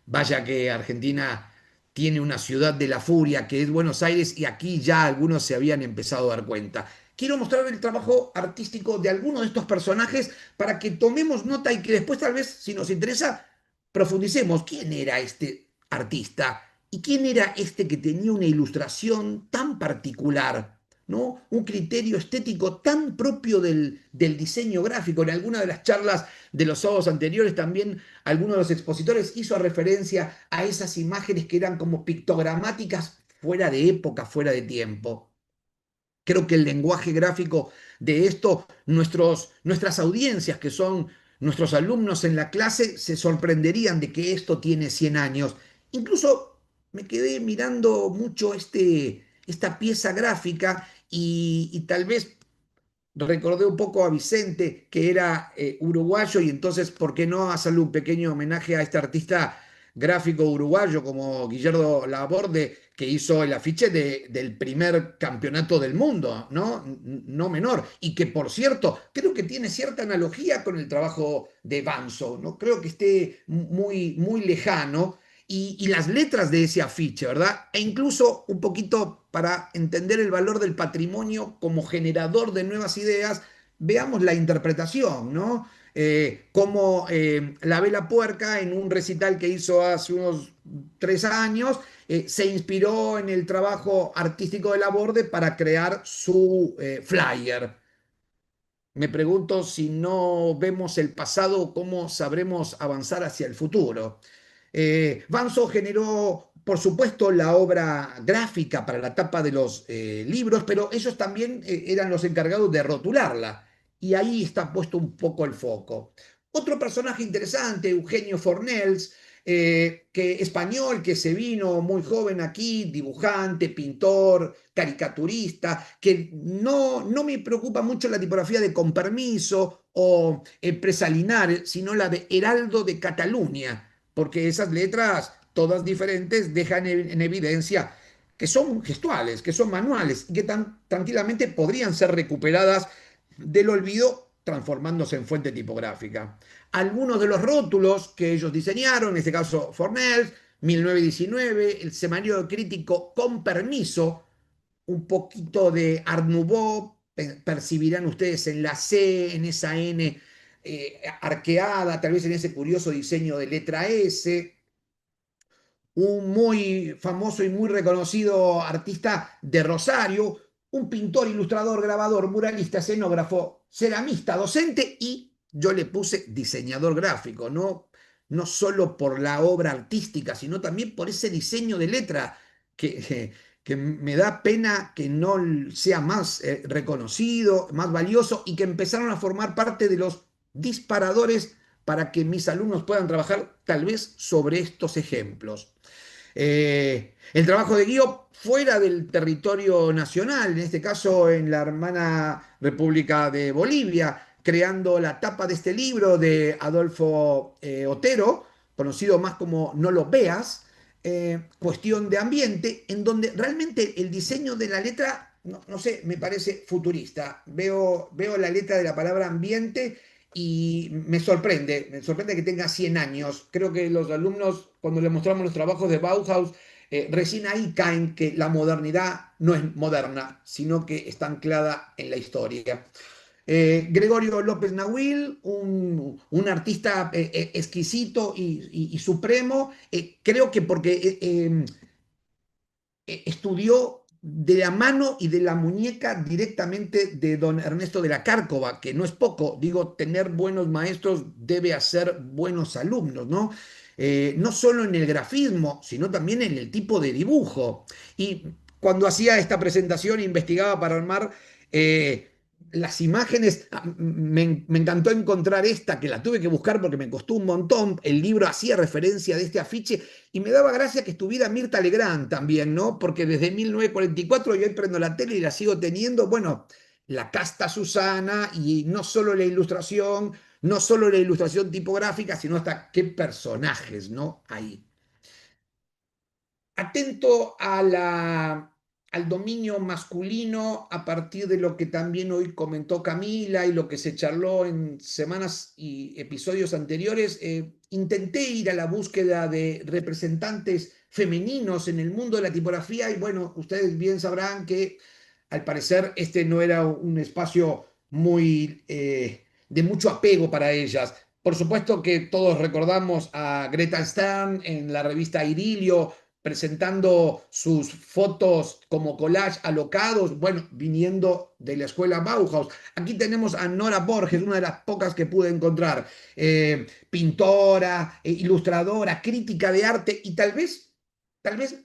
Vaya que Argentina tiene una ciudad de la furia que es Buenos Aires y aquí ya algunos se habían empezado a dar cuenta. Quiero mostrar el trabajo artístico de algunos de estos personajes para que tomemos nota y que después tal vez, si nos interesa, profundicemos. ¿Quién era este artista? ¿Y quién era este que tenía una ilustración tan particular? ¿No? Un criterio estético tan propio del diseño gráfico. En alguna de las charlas de los sábados anteriores también alguno de los expositores hizo referencia a esas imágenes que eran como pictogramáticas fuera de época, fuera de tiempo. Creo que el lenguaje gráfico de esto, nuestras audiencias, que son nuestros alumnos en la clase, se sorprenderían de que esto tiene 100 años. Incluso me quedé mirando mucho esta pieza gráfica y tal vez recordé un poco a Vicente, que era uruguayo, y entonces, ¿por qué no hacerle un pequeño homenaje a este artista gráfico uruguayo como Guillermo Laborde, que hizo el afiche del primer campeonato del mundo, ¿no? No menor, y que por cierto, creo que tiene cierta analogía con el trabajo de Banzo, no creo que esté muy, muy lejano, y las letras de ese afiche, ¿verdad? E incluso un poquito para entender el valor del patrimonio como generador de nuevas ideas, veamos la interpretación, ¿no? como La Vela Puerca, en un recital que hizo hace unos 3 años, se inspiró en el trabajo artístico de Laborde para crear su flyer. Me pregunto si no vemos el pasado, cómo sabremos avanzar hacia el futuro. Banzo generó, por supuesto, la obra gráfica para la tapa de los libros, pero ellos también eran los encargados de rotularla. Y ahí está puesto un poco el foco. Otro personaje interesante, Eugenio Fornells, que español, que se vino muy joven aquí, dibujante, pintor, caricaturista, que no me preocupa mucho la tipografía de Con Permiso o Empresa Linares, sino la de Heraldo de Cataluña, porque esas letras, todas diferentes, dejan en evidencia que son gestuales, que son manuales, y que tranquilamente podrían ser recuperadas del olvido transformándose en fuente tipográfica. Algunos de los rótulos que ellos diseñaron, en este caso Fornells, 1919, el semanario crítico Con Permiso, un poquito de Art Nouveau, percibirán ustedes en la C, en esa N arqueada, tal vez en ese curioso diseño de letra S, un muy famoso y muy reconocido artista de Rosario, un pintor, ilustrador, grabador, muralista, escenógrafo, ceramista, docente y yo le puse diseñador gráfico, no solo por la obra artística, sino también por ese diseño de letra que me da pena que no sea más reconocido, más valioso y que empezaron a formar parte de los disparadores para que mis alumnos puedan trabajar tal vez sobre estos ejemplos. El trabajo de Guío fuera del territorio nacional, en este caso en la hermana República de Bolivia, creando la tapa de este libro de Adolfo Otero, conocido más como No lo veas, cuestión de ambiente, en donde realmente el diseño de la letra, no sé, me parece futurista. Veo la letra de la palabra ambiente y me sorprende que tenga 100 años. Creo que los alumnos, cuando les mostramos los trabajos de Bauhaus, recién ahí caen que la modernidad no es moderna, sino que está anclada en la historia. Gregorio López Nahuil, un artista exquisito y supremo, creo que porque estudió de la mano y de la muñeca directamente de don Ernesto de la Cárcova, que no es poco, digo, tener buenos maestros debe hacer buenos alumnos, ¿no? No solo en el grafismo, sino también en el tipo de dibujo. Y cuando hacía esta presentación, investigaba para armar las imágenes, me encantó encontrar esta, que la tuve que buscar porque me costó un montón, el libro hacía referencia de este afiche y me daba gracia que estuviera Mirta Legrand también, ¿no? Porque desde 1944 yo hoy prendo la tele y la sigo teniendo, bueno, la casta Susana y no solo la ilustración tipográfica, sino hasta qué personajes, ¿no? Ahí. Atento al dominio masculino a partir de lo que también hoy comentó Camila y lo que se charló en semanas y episodios anteriores, intenté ir a la búsqueda de representantes femeninos en el mundo de la tipografía y bueno, ustedes bien sabrán que al parecer este no era un espacio muy de mucho apego para ellas. Por supuesto que todos recordamos a Greta Stern en la revista Idilio, presentando sus fotos como collage alocados, bueno, viniendo de la escuela Bauhaus. Aquí tenemos a Nora Borges, una de las pocas que pude encontrar, pintora, ilustradora, crítica de arte y tal vez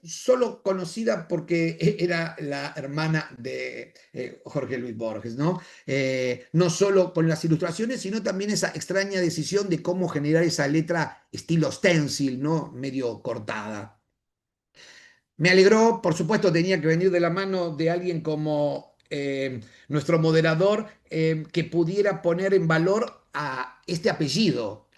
solo conocida porque era la hermana de Jorge Luis Borges, ¿no? No solo con las ilustraciones, sino también esa extraña decisión de cómo generar esa letra estilo stencil, ¿no? Medio cortada. Me alegró, por supuesto, tenía que venir de la mano de alguien como nuestro moderador que pudiera poner en valor a este apellido.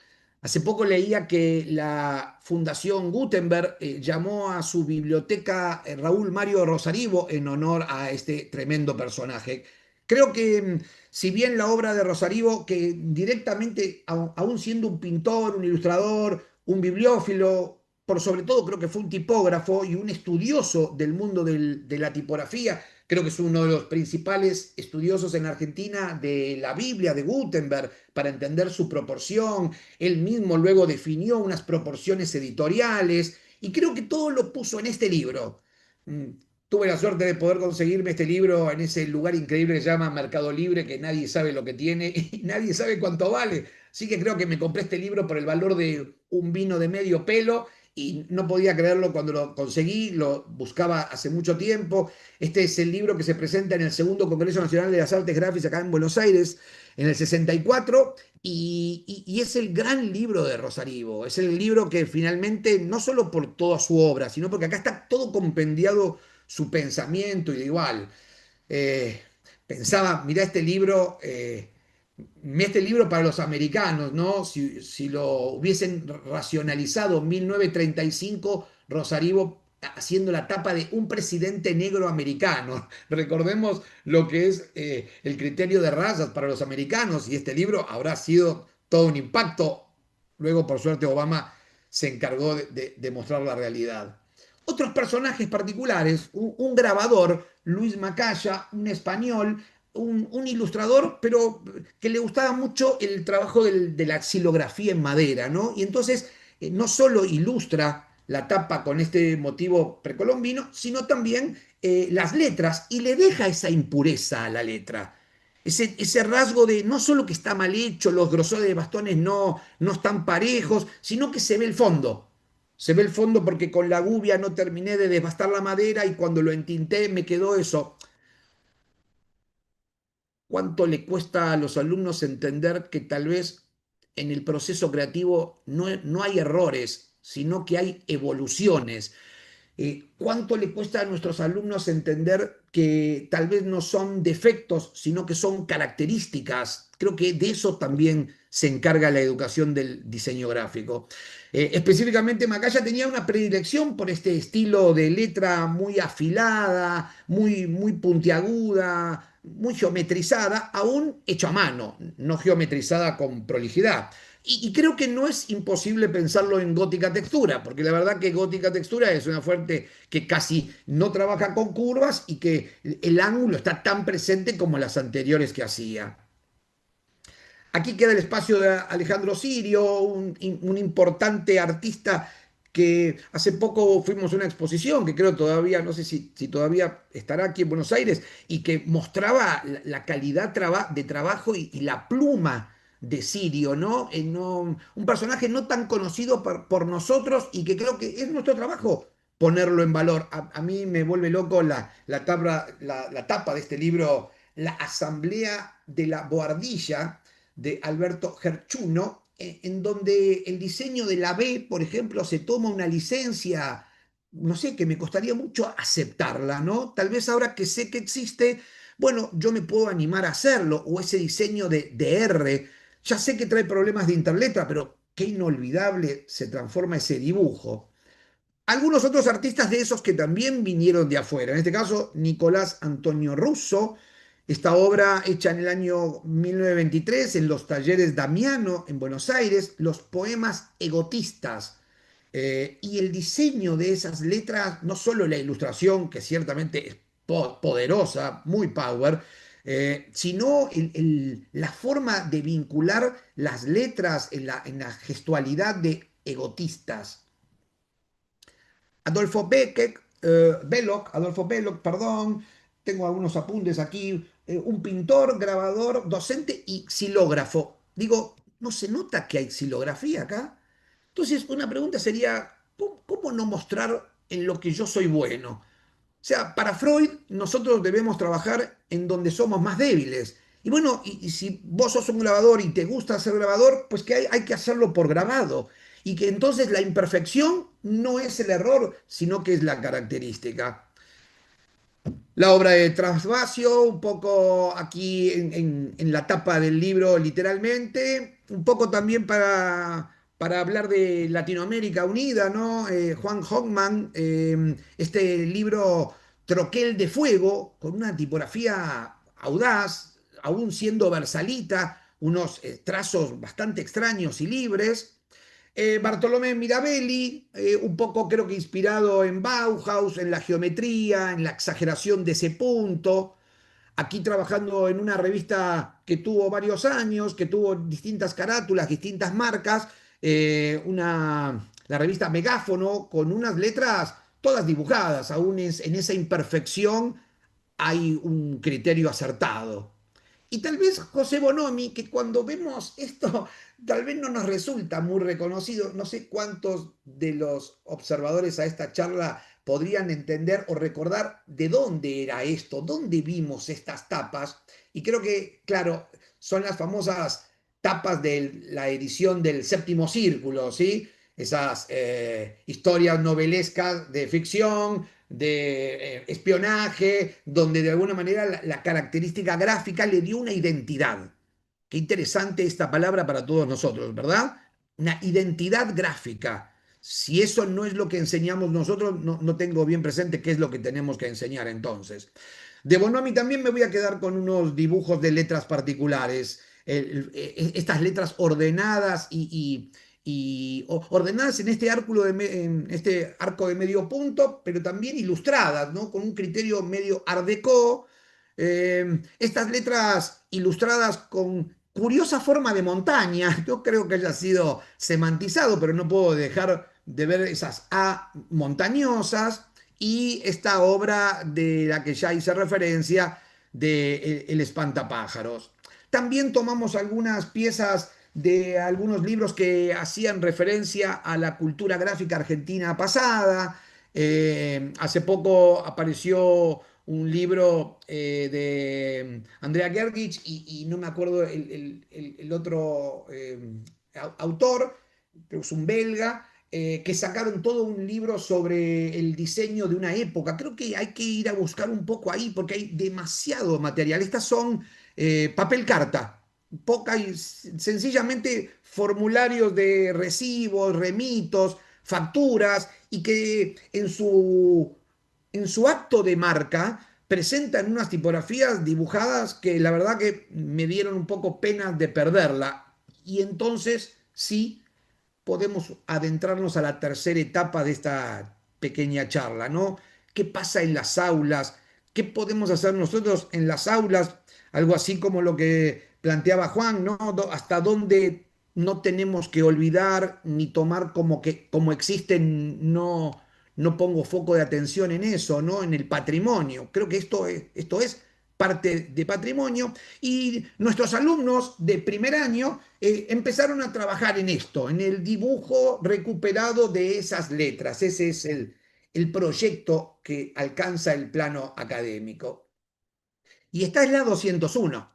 Hace poco leía que la Fundación Gutenberg llamó a su biblioteca Raúl Mario Rosarivo en honor a este tremendo personaje. Creo que si bien la obra de Rosarivo, que directamente, aún siendo un pintor, un ilustrador, un bibliófilo, por sobre todo creo que fue un tipógrafo y un estudioso del mundo de la tipografía. Creo que es uno de los principales estudiosos en Argentina de la Biblia de Gutenberg para entender su proporción. Él mismo luego definió unas proporciones editoriales y creo que todo lo puso en este libro. Mm, Tuve la suerte de poder conseguirme este libro en ese lugar increíble que se llama Mercado Libre, que nadie sabe lo que tiene y nadie sabe cuánto vale. Así que creo que me compré este libro por el valor de un vino de medio pelo y no podía creerlo cuando lo conseguí, lo buscaba hace mucho tiempo. Este es el libro que se presenta en el segundo Congreso Nacional de las Artes Gráficas acá en Buenos Aires en el 64 y es el gran libro de Rosarivo. Es el libro que finalmente, no solo por toda su obra, sino porque acá está todo compendiado su pensamiento y de igual. Eh, Pensaba, mirá este libro para los americanos, ¿no? Si lo hubiesen racionalizado en 1935, Rosarivo haciendo la tapa de un presidente negro americano. Recordemos lo que es el criterio de razas para los americanos y este libro habrá sido todo un impacto. Luego, por suerte, Obama se encargó de mostrar la realidad. Otros personajes particulares, un grabador, Luis Macaya, un español, un ilustrador, pero que le gustaba mucho el trabajo de la xilografía en madera, ¿no? Y entonces no solo ilustra la tapa con este motivo precolombino, sino también las letras y le deja esa impureza a la letra. Ese rasgo de no solo que está mal hecho, los grosores de bastones no están parejos, sino que se ve el fondo. Se ve el fondo porque con la gubia no terminé de desbastar la madera y cuando lo entinté me quedó eso. ¿Cuánto le cuesta a los alumnos entender que tal vez en el proceso creativo no hay errores, sino que hay evoluciones? ¿Cuánto le cuesta a nuestros alumnos entender que tal vez no son defectos, sino que son características? Creo que de eso también se encarga la educación del diseño gráfico. Específicamente, Macaya tenía una predilección por este estilo de letra muy afilada, muy puntiaguda, muy geometrizada, aún hecho a mano, no geometrizada con prolijidad. Y creo que no es imposible pensarlo en gótica textura, porque la verdad que gótica textura es una fuente que casi no trabaja con curvas y que el ángulo está tan presente como las anteriores que hacía. Aquí queda el espacio de Alejandro Sirio, un importante artista que hace poco fuimos a una exposición que creo todavía, no sé si todavía estará aquí en Buenos Aires, y que mostraba la calidad de trabajo y la pluma de Sirio, ¿no? Un personaje no tan conocido por nosotros y que creo que es nuestro trabajo ponerlo en valor. A mí me vuelve loco la tapa de este libro, La Asamblea de la Boardilla de Alberto Gerchuno, en donde el diseño de la B, por ejemplo, se toma una licencia, no sé, que me costaría mucho aceptarla, ¿no? Tal vez ahora que sé que existe, bueno, yo me puedo animar a hacerlo, o ese diseño de R, ya sé que trae problemas de interletra, pero qué inolvidable se transforma ese dibujo. Algunos otros artistas de esos que también vinieron de afuera, en este caso Nicolás Antonio Russo, esta obra hecha en el año 1923 en los talleres Damiano en Buenos Aires, los poemas egotistas y el diseño de esas letras, no solo la ilustración, que ciertamente es poderosa, muy power, sino la forma de vincular las letras en la gestualidad de egotistas. Adolfo Belloc, perdón, tengo algunos apuntes aquí, un pintor, grabador, docente y xilógrafo. Digo, ¿no se nota que hay xilografía acá? Entonces, una pregunta sería, ¿cómo no mostrar en lo que yo soy bueno? O sea, para Freud, nosotros debemos trabajar en donde somos más débiles. Y bueno, y si vos sos un grabador y te gusta ser grabador, pues que hay que hacerlo por grabado. Y que entonces la imperfección no es el error, sino que es la característica. La obra de Trasvacio, un poco aquí en la tapa del libro, literalmente, un poco también para hablar de Latinoamérica Unida, ¿no? Juan Hoffman, este libro Troquel de Fuego, con una tipografía audaz, aún siendo versalita, unos trazos bastante extraños y libres. Bartolomé Mirabelli, un poco creo que inspirado en Bauhaus, en la geometría, en la exageración de ese punto. Aquí trabajando en una revista que tuvo varios años, que tuvo distintas carátulas, distintas marcas, la revista Megáfono, con unas letras todas dibujadas, aún en esa imperfección hay un criterio acertado. Y tal vez José Bonomi, que cuando vemos esto, tal vez no nos resulta muy reconocido. No sé cuántos de los observadores a esta charla podrían entender o recordar de dónde era esto, dónde vimos estas tapas. Y creo que, claro, son las famosas tapas de la edición del Séptimo Círculo, ¿sí? Esas historias novelescas de ficción, de espionaje, donde de alguna manera la característica gráfica le dio una identidad. Qué interesante esta palabra para todos nosotros, ¿verdad? Una identidad gráfica. Si eso no es lo que enseñamos nosotros, no tengo bien presente qué es lo que tenemos que enseñar entonces. De Bonomi también me voy a quedar con unos dibujos de letras particulares, estas letras ordenadas ordenadas en este, en este arco de medio punto, pero también ilustradas, ¿no? Con un criterio medio art déco. Estas letras ilustradas con curiosa forma de montaña, yo creo que haya sido semantizado, pero no puedo dejar de ver esas A montañosas y esta obra de la que ya hice referencia, de El espantapájaros. También tomamos algunas piezas de algunos libros que hacían referencia a la cultura gráfica argentina pasada. Hace poco apareció un libro de Andrea Gergich y no me acuerdo el otro autor, creo que es un belga, que sacaron todo un libro sobre el diseño de una época. Creo que hay que ir a buscar un poco ahí porque hay demasiado material. Estas son papel carta, poca y sencillamente formularios de recibos, remitos, facturas y que en su acto de marca presentan unas tipografías dibujadas que la verdad que me dieron un poco pena de perderla. Y entonces sí podemos adentrarnos a la tercera etapa de esta pequeña charla, ¿no? ¿Qué pasa en las aulas? ¿Qué podemos hacer nosotros en las aulas? Algo así como lo que planteaba Juan, ¿no? Hasta dónde no tenemos que olvidar ni tomar como que como existen, no pongo foco de atención en eso, ¿no? En el patrimonio. Creo que esto es parte de patrimonio y nuestros alumnos de primer año empezaron a trabajar en esto, en el dibujo recuperado de esas letras. Ese es el proyecto que alcanza el plano académico. Y esta es la 201,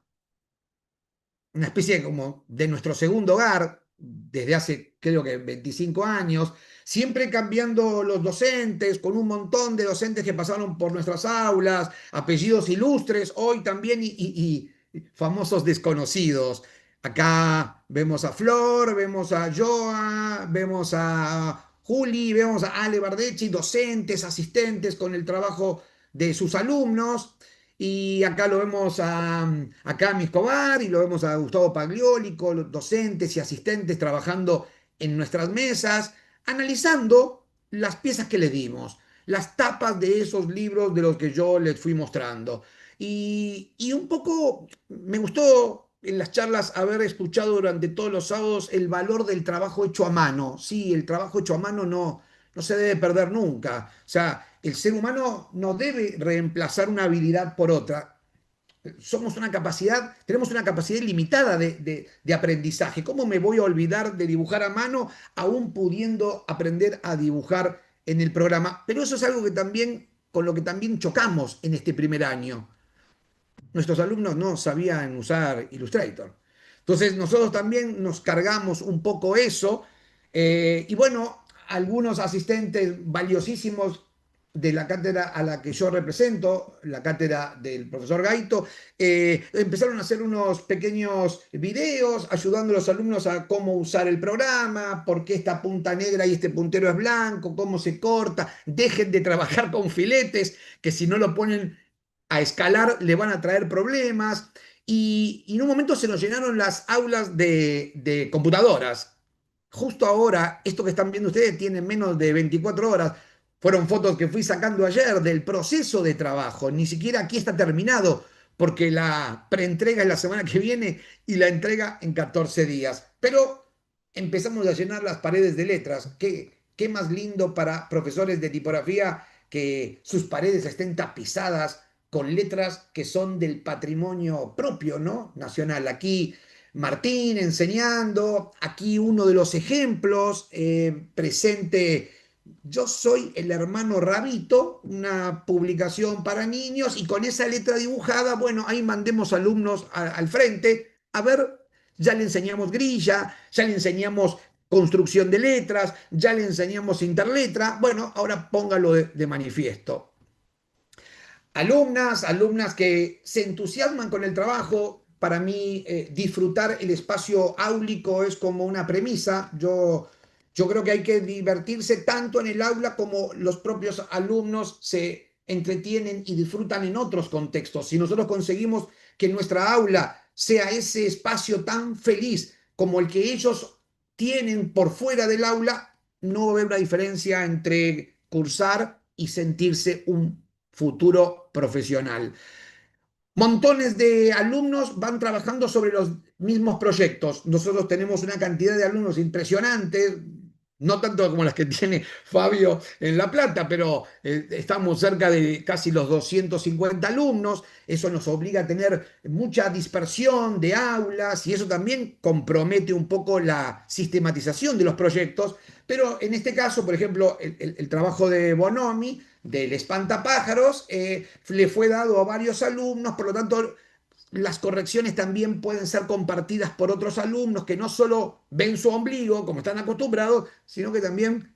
una especie como de nuestro segundo hogar, desde hace creo que 25 años, siempre cambiando los docentes, con un montón de docentes que pasaron por nuestras aulas, apellidos ilustres, hoy también y famosos desconocidos. Acá vemos a Flor, vemos a Joa, vemos a Juli, vemos a Ale Bardecci, docentes, asistentes con el trabajo de sus alumnos. Y acá lo vemos a Cami Escobar y lo vemos a Gustavo Paglioli, con los docentes y asistentes trabajando en nuestras mesas, analizando las piezas que les dimos, las tapas de esos libros de los que yo les fui mostrando. Y un poco me gustó en las charlas haber escuchado durante todos los sábados el valor del trabajo hecho a mano. Sí, el trabajo hecho a mano no se debe perder nunca. O sea, el ser humano no debe reemplazar una habilidad por otra. Tenemos una capacidad limitada de aprendizaje. ¿Cómo me voy a olvidar de dibujar a mano aún pudiendo aprender a dibujar en el programa? Pero eso es algo que también, con lo que también chocamos en este primer año. Nuestros alumnos no sabían usar Illustrator. Entonces nosotros también nos cargamos un poco eso y bueno, algunos asistentes valiosísimos de la cátedra a la que yo represento, la cátedra del profesor Gaito, empezaron a hacer unos pequeños videos ayudando a los alumnos a cómo usar el programa, por qué esta punta negra y este puntero es blanco, cómo se corta, dejen de trabajar con filetes, que si no lo ponen a escalar le van a traer problemas. Y en un momento se nos llenaron las aulas de computadoras. justo ahora, esto que están viendo ustedes tiene menos de 24 horas. Fueron fotos que fui sacando ayer del proceso de trabajo. Ni siquiera aquí está terminado, porque la preentrega es la semana que viene y la entrega en 14 días. Pero empezamos a llenar las paredes de letras. Qué más lindo para profesores de tipografía que sus paredes estén tapizadas con letras que son del patrimonio propio, ¿no? Nacional. Aquí Martín enseñando, aquí uno de los ejemplos, presente Yo soy el hermano Rabito, una publicación para niños, y con esa letra dibujada, bueno, ahí mandemos alumnos al frente, a ver, ya le enseñamos grilla, ya le enseñamos construcción de letras, ya le enseñamos interletra, bueno, ahora póngalo de manifiesto. Alumnas que se entusiasman con el trabajo. Para mí, disfrutar el espacio áulico es como una premisa. Yo creo que hay que divertirse tanto en el aula como los propios alumnos se entretienen y disfrutan en otros contextos. Si nosotros conseguimos que nuestra aula sea ese espacio tan feliz como el que ellos tienen por fuera del aula, no va a haber una diferencia entre cursar y sentirse un futuro profesional. Montones de alumnos van trabajando sobre los mismos proyectos. Nosotros tenemos una cantidad de alumnos impresionantes, no tanto como las que tiene Fabio en La Plata, pero estamos cerca de casi los 250 alumnos. Eso nos obliga a tener mucha dispersión de aulas y eso también compromete un poco la sistematización de los proyectos. Pero en este caso, por ejemplo, el trabajo de Bonomi, del espantapájaros, le fue dado a varios alumnos, por lo tanto, las correcciones también pueden ser compartidas por otros alumnos que no solo ven su ombligo, como están acostumbrados, sino que también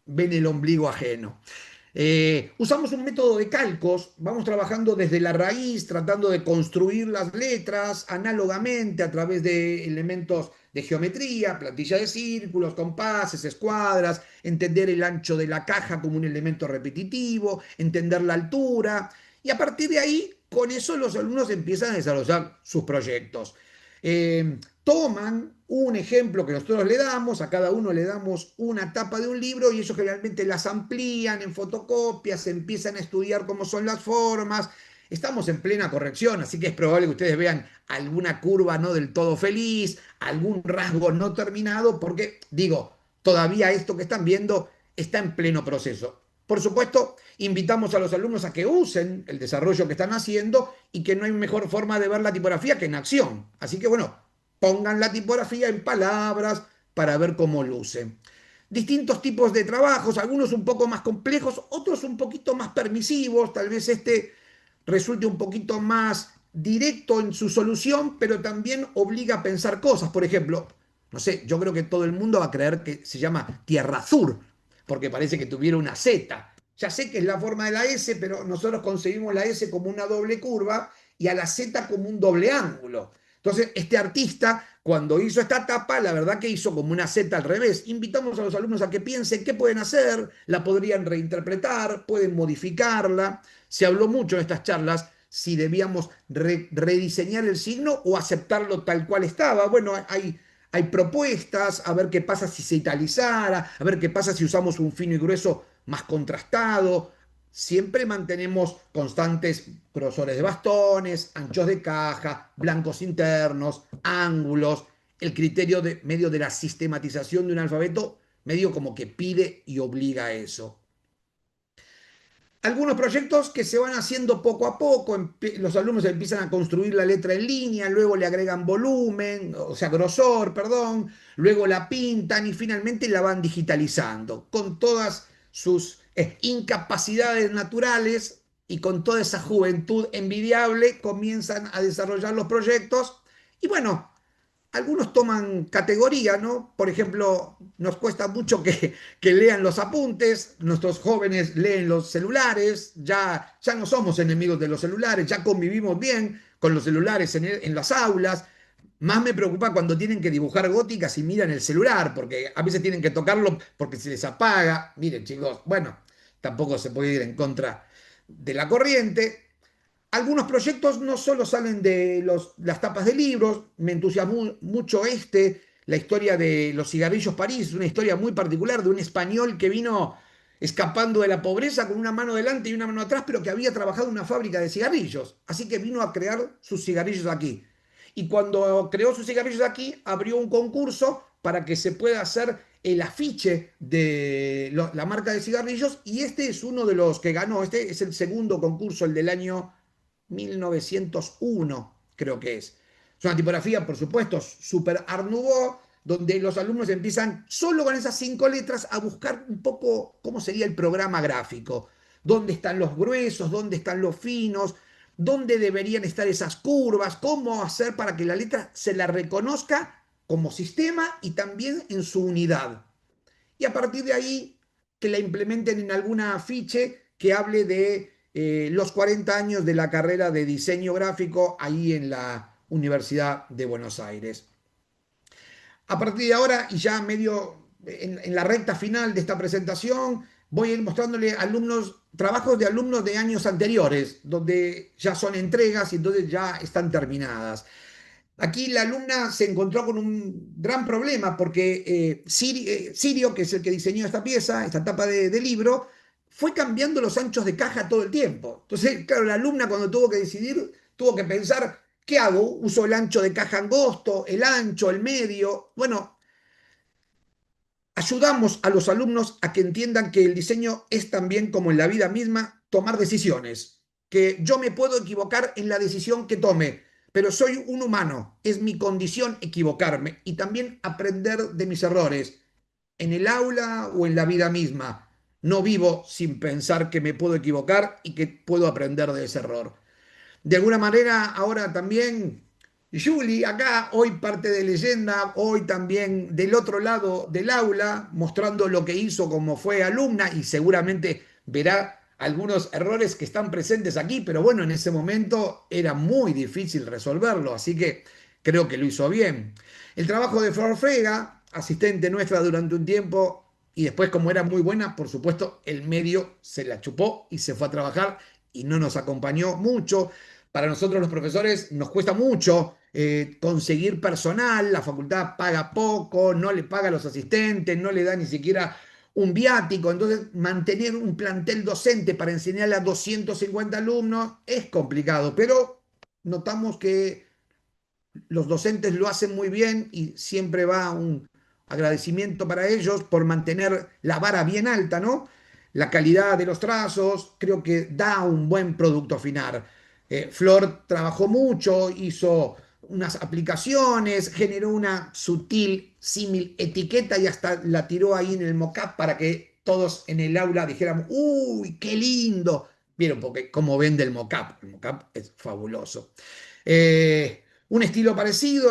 ven el ombligo ajeno. Usamos un método de calcos, vamos trabajando desde la raíz, tratando de construir las letras análogamente a través de elementos de geometría, plantilla de círculos, compases, escuadras, entender el ancho de la caja como un elemento repetitivo, entender la altura, y a partir de ahí, con eso los alumnos empiezan a desarrollar sus proyectos. Toman un ejemplo que nosotros le damos, a cada uno le damos una tapa de un libro y ellos generalmente las amplían en fotocopias, empiezan a estudiar cómo son las formas. Estamos en plena corrección, así que es probable que ustedes vean alguna curva no del todo feliz, algún rasgo no terminado, porque digo, todavía esto que están viendo está en pleno proceso. Por supuesto, invitamos a los alumnos a que usen el desarrollo que están haciendo y que no hay mejor forma de ver la tipografía que en acción. Así que bueno, pongan la tipografía en palabras para ver cómo luce. Distintos tipos de trabajos, algunos un poco más complejos, otros un poquito más permisivos, tal vez este resulte un poquito más directo en su solución, pero también obliga a pensar cosas. Por ejemplo, no sé, yo creo que todo el mundo va a creer que se llama Tierra Azul, porque parece que tuviera una Z. Ya sé que es la forma de la S, pero nosotros concebimos la S como una doble curva y a la Z como un doble ángulo. Entonces, este artista, cuando hizo esta tapa, la verdad que hizo como una Z al revés. Invitamos a los alumnos a que piensen qué pueden hacer, la podrían reinterpretar, pueden modificarla. Se habló mucho en estas charlas si debíamos rediseñar el signo o aceptarlo tal cual estaba. Bueno, hay propuestas, a ver qué pasa si se italizara, a ver qué pasa si usamos un fino y grueso más contrastado. Siempre mantenemos constantes grosores de bastones, anchos de caja, blancos internos, ángulos. El criterio de medio de la sistematización de un alfabeto medio como que pide y obliga a eso. Algunos proyectos que se van haciendo poco a poco, los alumnos empiezan a construir la letra en línea, luego le agregan volumen, o sea, grosor, perdón, luego la pintan y finalmente la van digitalizando con todas sus incapacidades naturales y con toda esa juventud envidiable comienzan a desarrollar los proyectos y bueno, algunos toman categoría, ¿no? Por ejemplo, nos cuesta mucho que lean los apuntes, nuestros jóvenes leen los celulares, ya no somos enemigos de los celulares, ya convivimos bien con los celulares en las aulas. Más me preocupa cuando tienen que dibujar góticas y miran el celular, porque a veces tienen que tocarlo porque se les apaga. Miren, chicos, bueno, tampoco se puede ir en contra de la corriente. Algunos proyectos no solo salen de las tapas de libros, me entusiasmó mucho este, la historia de los cigarrillos París, una historia muy particular de un español que vino escapando de la pobreza con una mano delante y una mano atrás, pero que había trabajado en una fábrica de cigarrillos. Así que vino a crear sus cigarrillos aquí. Y cuando creó sus cigarrillos aquí, abrió un concurso para que se pueda hacer el afiche de la marca de cigarrillos y este es uno de los que ganó. Este es el segundo concurso, el del año 1901, creo que es. Es una tipografía, por supuesto, súper Art Nouveau, donde los alumnos empiezan solo con esas 5 letras a buscar un poco cómo sería el programa gráfico, dónde están los gruesos, dónde están los finos, dónde deberían estar esas curvas, cómo hacer para que la letra se la reconozca como sistema y también en su unidad. Y a partir de ahí que la implementen en alguna afiche que hable de los 40 años de la carrera de diseño gráfico ahí en la Universidad de Buenos Aires. A partir de ahora, y ya medio en la recta final de esta presentación, voy a ir mostrándole alumnos, trabajos de alumnos de años anteriores, donde ya son entregas y entonces ya están terminadas. Aquí la alumna se encontró con un gran problema porque Sirio, que es el que diseñó esta pieza, esta tapa de libro, fue cambiando los anchos de caja todo el tiempo. Entonces, claro, la alumna cuando tuvo que decidir, tuvo que pensar, ¿qué hago? ¿Uso el ancho de caja angosto, el ancho, el medio? Bueno, ayudamos a los alumnos a que entiendan que el diseño es también, como en la vida misma, tomar decisiones. Que yo me puedo equivocar en la decisión que tome, pero soy un humano, es mi condición equivocarme y también aprender de mis errores en el aula o en la vida misma. No vivo sin pensar que me puedo equivocar y que puedo aprender de ese error. De alguna manera, ahora también Julie, acá, hoy parte de leyenda, hoy también del otro lado del aula, mostrando lo que hizo como fue alumna y seguramente verá algunos errores que están presentes aquí, pero bueno, en ese momento era muy difícil resolverlo, así que creo que lo hizo bien. El trabajo de Flor Frega, asistente nuestra durante un tiempo, y después como era muy buena, por supuesto, el medio se la chupó y se fue a trabajar y no nos acompañó mucho. Para nosotros los profesores nos cuesta mucho conseguir personal, la facultad paga poco, no le paga a los asistentes, no le da ni siquiera un viático, entonces mantener un plantel docente para enseñarle a 250 alumnos es complicado, pero notamos que los docentes lo hacen muy bien y siempre va un agradecimiento para ellos por mantener la vara bien alta, ¿no? La calidad de los trazos, creo que da un buen producto final. Flor trabajó mucho, hizo unas aplicaciones, generó una sutil símil etiqueta y hasta la tiró ahí en el mockup para que todos en el aula dijéramos, uy, qué lindo. Vieron, porque como vende el mockup es fabuloso. Un estilo parecido,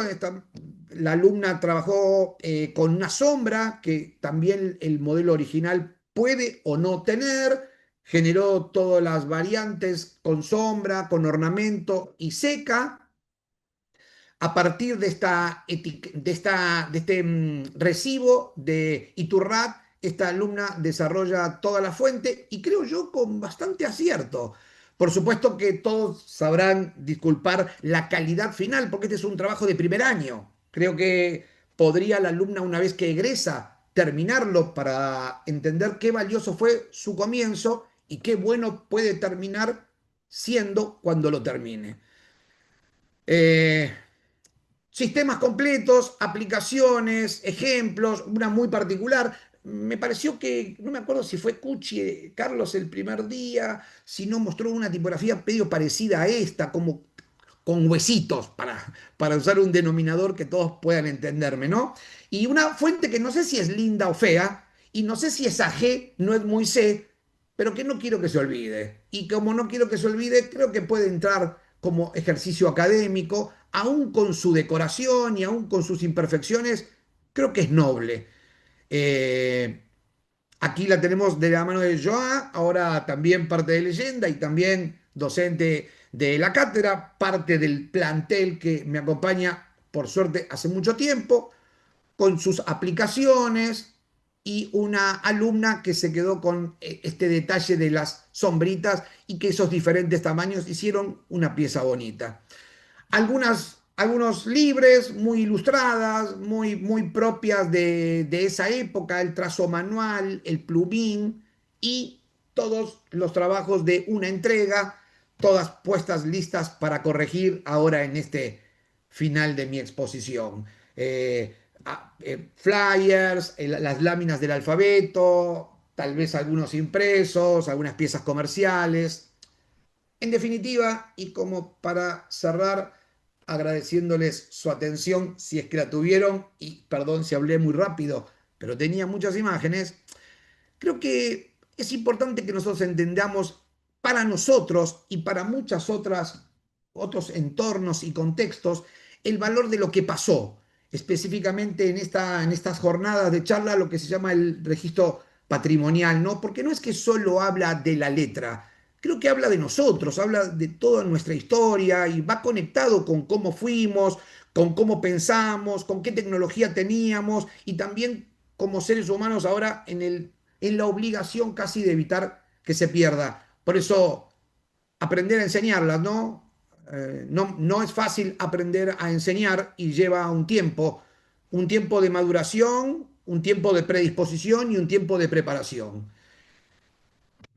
la alumna trabajó con una sombra que también el modelo original puede o no tener, generó todas las variantes con sombra, con ornamento y seca. A partir de este recibo de Iturrat, esta alumna desarrolla toda la fuente y creo yo con bastante acierto. Por supuesto que todos sabrán disculpar la calidad final, porque este es un trabajo de primer año. Creo que podría la alumna, una vez que egresa, terminarlo para entender qué valioso fue su comienzo y qué bueno puede terminar siendo cuando lo termine. Eh, Sistemas completos, aplicaciones, ejemplos, una muy particular. Me pareció que, no me acuerdo si fue Cucci, Carlos el primer día, si no mostró una tipografía medio parecida a esta, como con huesitos, para usar un denominador que todos puedan entenderme, ¿no? Y una fuente que no sé si es linda o fea, y no sé si esa G no es muy C, pero que no quiero que se olvide. Y como no quiero que se olvide, creo que puede entrar como ejercicio académico, aún con su decoración y aún con sus imperfecciones, creo que es noble. Eh, Aquí la tenemos de la mano de Joa, ahora también parte de leyenda y también docente de la cátedra, parte del plantel que me acompaña, por suerte, hace mucho tiempo, con sus aplicaciones y una alumna que se quedó con este detalle de las sombritas y que esos diferentes tamaños hicieron una pieza bonita. Algunas algunos libres, muy ilustradas, muy propias de esa época, el trazo manual, el plumín y todos los trabajos de una entrega, todas puestas listas para corregir ahora en este final de mi exposición. Flyers, las láminas del alfabeto, tal vez algunos impresos, algunas piezas comerciales. En definitiva, y como para cerrar, agradeciéndoles su atención, si es que la tuvieron, y perdón si hablé muy rápido, pero tenía muchas imágenes. Creo que es importante que nosotros entendamos para nosotros y para muchas otros entornos y contextos el valor de lo que pasó, específicamente en estas jornadas de charla, lo que se llama el registro patrimonial, ¿no? Porque no es que solo habla de la letra, creo que habla de nosotros, habla de toda nuestra historia y va conectado con cómo fuimos, con cómo pensamos, con qué tecnología teníamos y también como seres humanos ahora en la obligación casi de evitar que se pierda. Por eso, aprender a enseñarlas, ¿no? No es fácil aprender a enseñar y lleva un tiempo de maduración, un tiempo de predisposición y un tiempo de preparación.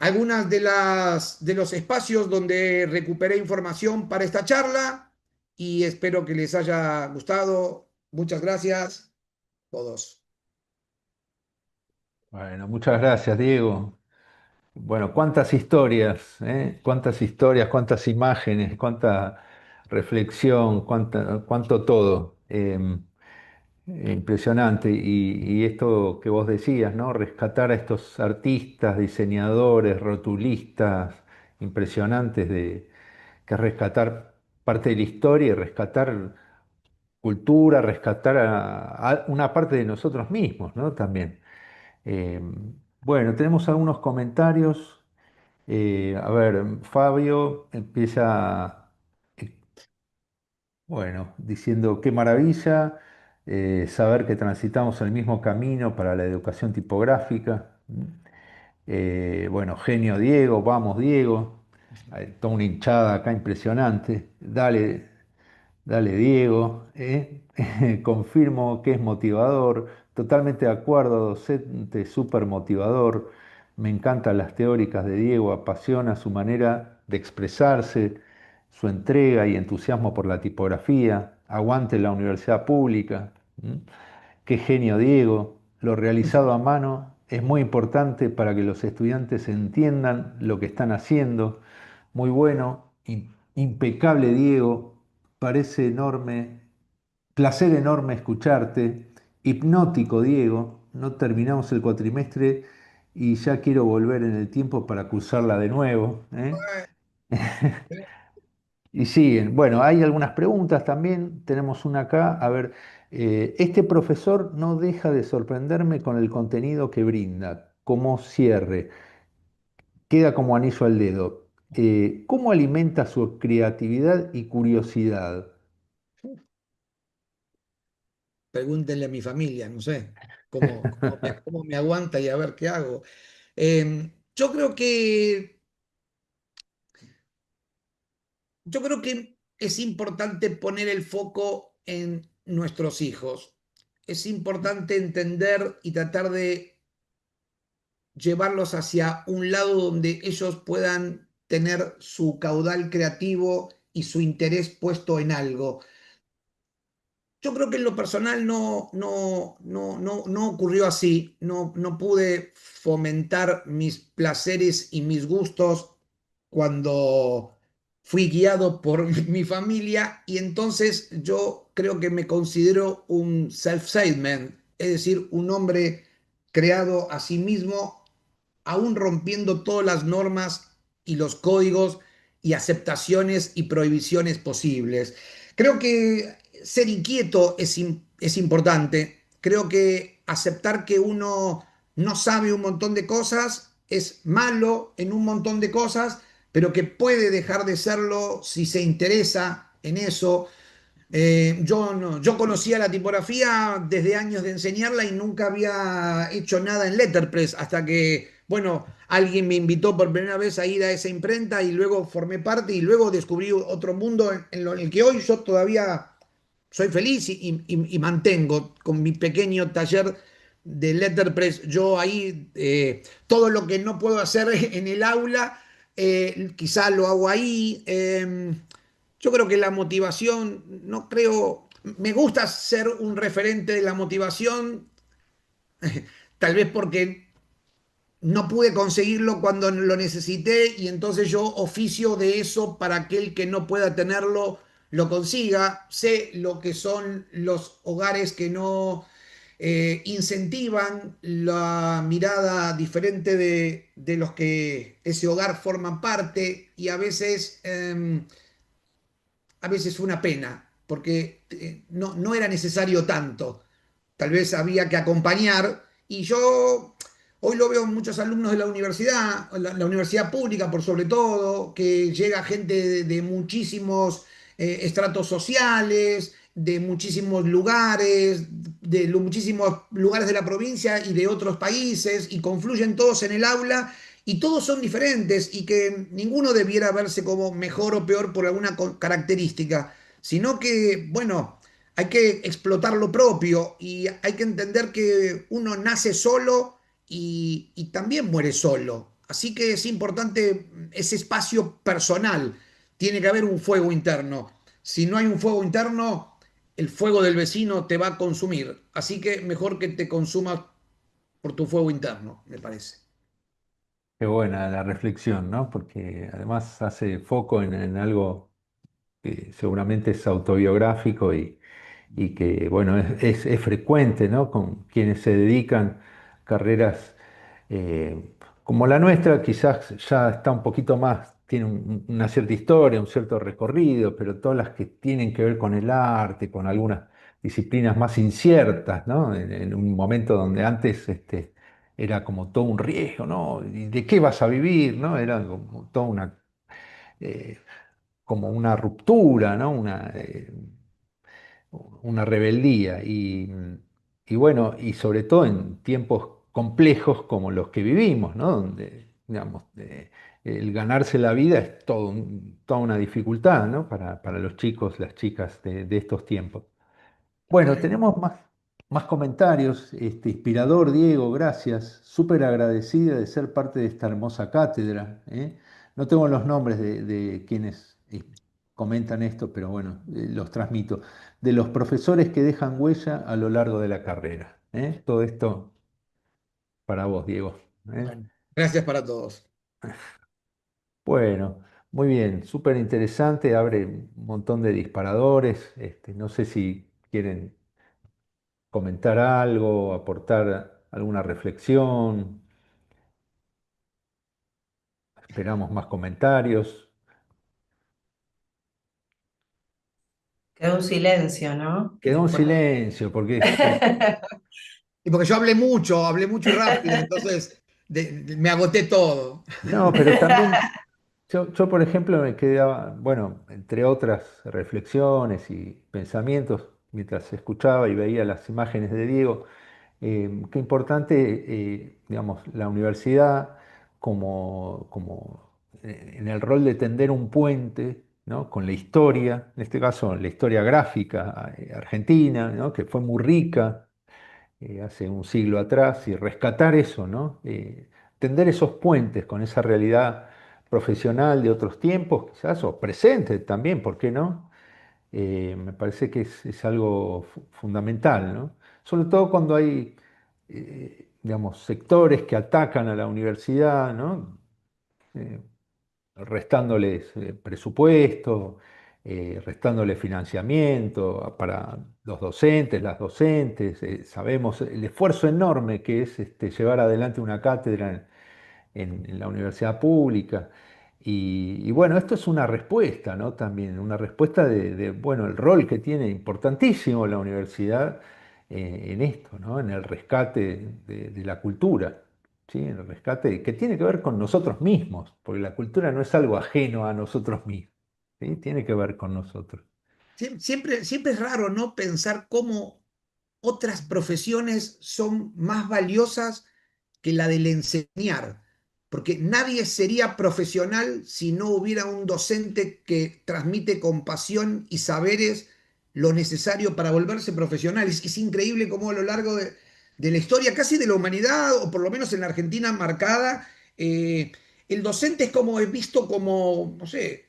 Algunas de los espacios donde recuperé información para esta charla y espero que les haya gustado. Muchas gracias a todos. Bueno, muchas gracias, Diego. Bueno, cuántas historias, ¿eh? Cuántas historias, cuántas imágenes, cuánta reflexión, cuánto todo. Impresionante. Y esto que vos decías, ¿no? Rescatar a estos artistas, diseñadores, rotulistas, impresionantes que rescatar parte de la historia y rescatar cultura, rescatar a una parte de nosotros mismos, ¿no? También. Eh, bueno, tenemos algunos comentarios. A ver, Fabio empieza, eh, bueno, diciendo qué maravilla saber que transitamos el mismo camino para la educación tipográfica. Bueno, genio Diego, vamos Diego. Hay toda una hinchada acá impresionante. Dale, dale Diego. Confirmo que es motivador. Totalmente de acuerdo, docente súper motivador. Me encantan las teóricas de Diego, apasiona su manera de expresarse, su entrega y entusiasmo por la tipografía. Aguante la universidad pública. ¿Mm? Qué genio Diego. Lo realizado a mano es muy importante para que los estudiantes entiendan lo que están haciendo. Muy bueno, impecable Diego. Parece enorme, placer enorme escucharte. Hipnótico Diego. No terminamos el cuatrimestre y ya quiero volver en el tiempo para cursarla de nuevo, ¿eh? Y siguen. Bueno, hay algunas preguntas también. Tenemos una acá. A ver, este profesor no deja de sorprenderme con el contenido que brinda. Como cierre, queda como anillo al dedo. ¿Cómo alimenta su creatividad y curiosidad? Pregúntenle a mi familia, no sé, cómo me aguanta y a ver qué hago. Yo creo que es importante poner el foco en nuestros hijos. Es importante entender y tratar de llevarlos hacia un lado donde ellos puedan tener su caudal creativo y su interés puesto en algo. Yo creo que en lo personal no ocurrió así. No pude fomentar mis placeres y mis gustos cuando fui guiado por mi familia y entonces yo creo que me considero un self-made man, es decir, un hombre creado a sí mismo aún rompiendo todas las normas y los códigos y aceptaciones y prohibiciones posibles. Creo que ser inquieto es importante. Creo que aceptar que uno no sabe un montón de cosas es malo en un montón de cosas, pero que puede dejar de serlo si se interesa en eso. Yo conocía la tipografía desde años de enseñarla y nunca había hecho nada en letterpress hasta que, bueno, alguien me invitó por primera vez a ir a esa imprenta y luego formé parte y luego descubrí otro mundo en el que hoy yo todavía soy feliz y mantengo con mi pequeño taller de letterpress. Yo ahí todo lo que no puedo hacer en el aula, quizá lo hago ahí. Yo creo que la motivación, no creo, me gusta ser un referente de la motivación, tal vez porque no pude conseguirlo cuando lo necesité y entonces yo oficio de eso para aquel que no pueda tenerlo, lo consiga. Sé lo que son los hogares que no incentivan la mirada diferente de los que ese hogar forman parte y a veces fue una pena porque no era necesario tanto. Tal vez había que acompañar y yo hoy lo veo en muchos alumnos de la universidad, la universidad pública por sobre todo, que llega gente de muchísimos estratos sociales, de muchísimos lugares, muchísimos lugares de la provincia y de otros países y confluyen todos en el aula y todos son diferentes y que ninguno debiera verse como mejor o peor por alguna característica, sino que, bueno, hay que explotar lo propio y hay que entender que uno nace solo y también muere solo. Así que es importante ese espacio personal. Tiene que haber un fuego interno. Si no hay un fuego interno, el fuego del vecino te va a consumir. Así que mejor que te consumas por tu fuego interno, me parece. Qué buena la reflexión, ¿no? Porque además hace foco en algo que seguramente es autobiográfico y que, bueno, es frecuente, ¿no? Con quienes se dedican carreras como la nuestra, quizás ya está un poquito más, tiene una cierta historia, un cierto recorrido, pero todas las que tienen que ver con el arte, con algunas disciplinas más inciertas, ¿no? En un momento donde antes era como todo un riesgo, ¿no? ¿Y de qué vas a vivir, ¿no? Era como toda eh, como una ruptura, ¿no? Una rebeldía. Y bueno, y sobre todo en tiempos complejos como los que vivimos, ¿no? Donde, digamos, el ganarse la vida es toda una dificultad, ¿no? Para los chicos, las chicas de estos tiempos. Bueno, Eh, tenemos más comentarios. Inspirador, Diego, gracias. Súper agradecida de ser parte de esta hermosa cátedra, ¿eh? No tengo los nombres de quienes comentan esto, pero bueno, los transmito. De los profesores que dejan huella a lo largo de la carrera, ¿eh? Todo esto para vos, Diego, ¿eh? bueno, gracias para todos. Bueno, muy bien, súper interesante. Abre un montón de disparadores. No sé si quieren comentar algo, aportar alguna reflexión. Esperamos más comentarios. Quedó un silencio, ¿no? Quedó un Después. silencio porque Y porque yo hablé mucho y rápido, entonces me agoté todo. no, pero también yo, por ejemplo, me quedaba, bueno, entre otras reflexiones y pensamientos, mientras escuchaba y veía las imágenes de Diego, qué importante, digamos, la universidad como en el rol de tender un puente, ¿no? Con la historia, en este caso la historia gráfica argentina, ¿no? Que fue muy rica hace un siglo atrás y rescatar eso, ¿no? Tender esos puentes con esa realidad profesional de otros tiempos, quizás, o presente también, ¿por qué no? Me parece que es algo fundamental, ¿no? Sobre todo cuando hay, digamos, sectores que atacan a la universidad, ¿no? Eh, Restándoles presupuesto, restándole financiamiento para los docentes, las docentes. Sabemos el esfuerzo enorme que es llevar adelante una cátedra en la universidad pública. Y bueno, esto es una respuesta, ¿no? También una respuesta bueno, el rol que tiene importantísimo la universidad en esto, ¿no? En el rescate de la cultura, ¿sí? En el rescate que tiene que ver con nosotros mismos, porque la cultura no es algo ajeno a nosotros mismos, ¿sí? Tiene que ver con nosotros. Siempre es raro, ¿no? Pensar cómo otras profesiones son más valiosas que la del enseñar, porque nadie sería profesional si no hubiera un docente que transmite con pasión y saberes lo necesario para volverse profesional. Es increíble cómo a lo largo de la historia, casi de la humanidad, o por lo menos en la Argentina marcada, el docente es como es visto como, no sé,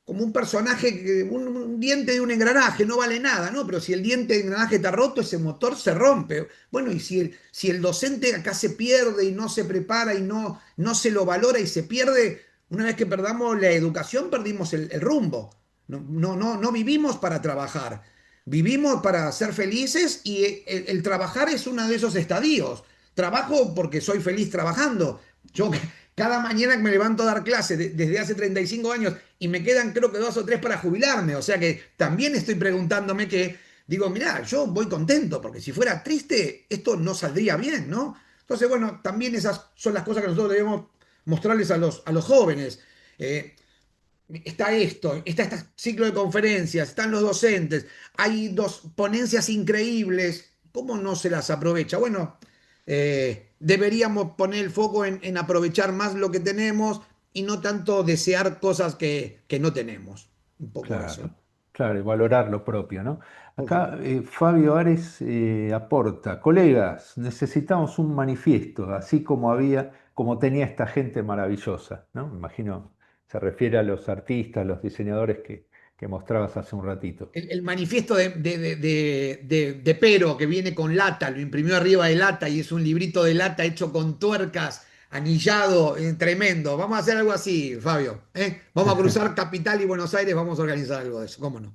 como un personaje, un diente de un engranaje, no vale nada, ¿no? Pero si el diente de engranaje está roto, ese motor se rompe. Bueno, y si el docente acá se pierde y no se prepara y no se lo valora y se pierde, una vez que perdamos la educación, perdimos el rumbo. No vivimos para trabajar, vivimos para ser felices y el trabajar es uno de esos estadios. Trabajo porque soy feliz trabajando. Yo cada mañana que me levanto a dar clases desde hace 35 años y me quedan creo que 2 o 3 para jubilarme. O sea que también estoy preguntándome que, digo, mirá, yo voy contento porque si fuera triste esto no saldría bien, ¿no? Entonces, bueno, también esas son las cosas que nosotros debemos mostrarles a los jóvenes. Eh, Está esto, está este ciclo de conferencias, están los docentes, hay dos ponencias increíbles, ¿cómo no se las aprovecha? Bueno, deberíamos poner el foco en aprovechar más lo que tenemos y no tanto desear cosas que no tenemos. Un poco eso, Claro, ¿no? claro, y valorar lo propio, ¿no? Ojalá. Acá Fabio Ares aporta, colegas, necesitamos un manifiesto, así como tenía esta gente maravillosa, ¿no? Me imagino se refiere a los artistas, los diseñadores que mostrabas hace un ratito. El manifiesto de Pero, que viene con lata, lo imprimió arriba de lata y es un librito de lata hecho con tuercas, anillado, tremendo. Vamos a hacer algo así, Fabio, ¿eh? Vamos a cruzar Capital y Buenos Aires, vamos a organizar algo de eso, ¿cómo no?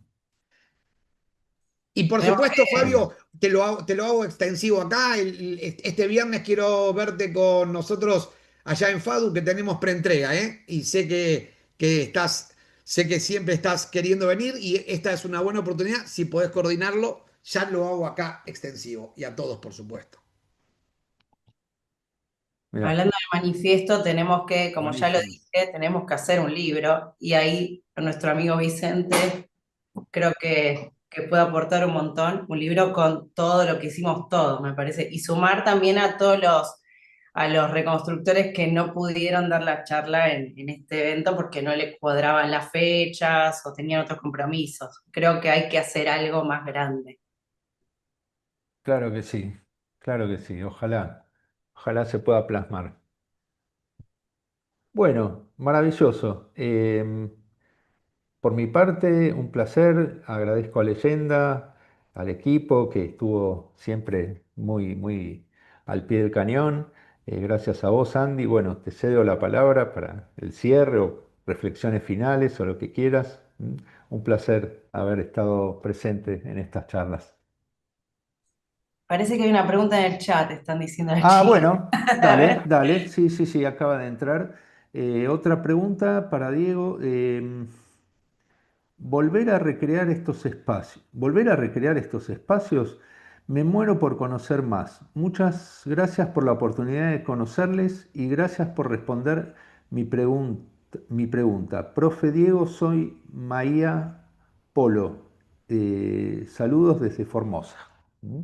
Y por Tenemos supuesto, que, Fabio, te lo hago extensivo acá. Este viernes quiero verte con nosotros allá en FADU, que tenemos preentrega, ¿eh? Y sé que siempre estás queriendo venir y esta es una buena oportunidad. Si podés coordinarlo, ya lo hago acá extensivo y a todos, por supuesto. Mirá, hablando del manifiesto, tenemos que, como ya lo Buenísimo. dije, tenemos que hacer un libro y ahí nuestro amigo Vicente creo que puede aportar un montón, un libro con todo lo que hicimos todos, me parece, y sumar también a todos a los reconstructores que no pudieron dar la charla en este evento porque no les cuadraban las fechas o tenían otros compromisos. Creo que hay que hacer algo más grande. claro que sí, ojalá se pueda plasmar. Bueno, maravilloso. Por mi parte, un placer. Agradezco a Leyenda, al equipo que estuvo siempre muy, muy al pie del cañón. Gracias a vos, Andy. Bueno, te cedo la palabra para el cierre o reflexiones finales o lo que quieras. Un placer haber estado presente en estas charlas. Parece que hay una pregunta en el chat, están diciendo las Ah, chicas. bueno, A dale, ver. dale. Sí, sí, sí, acaba de entrar. Otra pregunta para Diego. Volver a recrear estos espacios, me muero por conocer más. Muchas gracias por la oportunidad de conocerles y gracias por responder mi pregunta. Profe Diego, soy Maía Polo. Saludos desde Formosa. ¿Mm?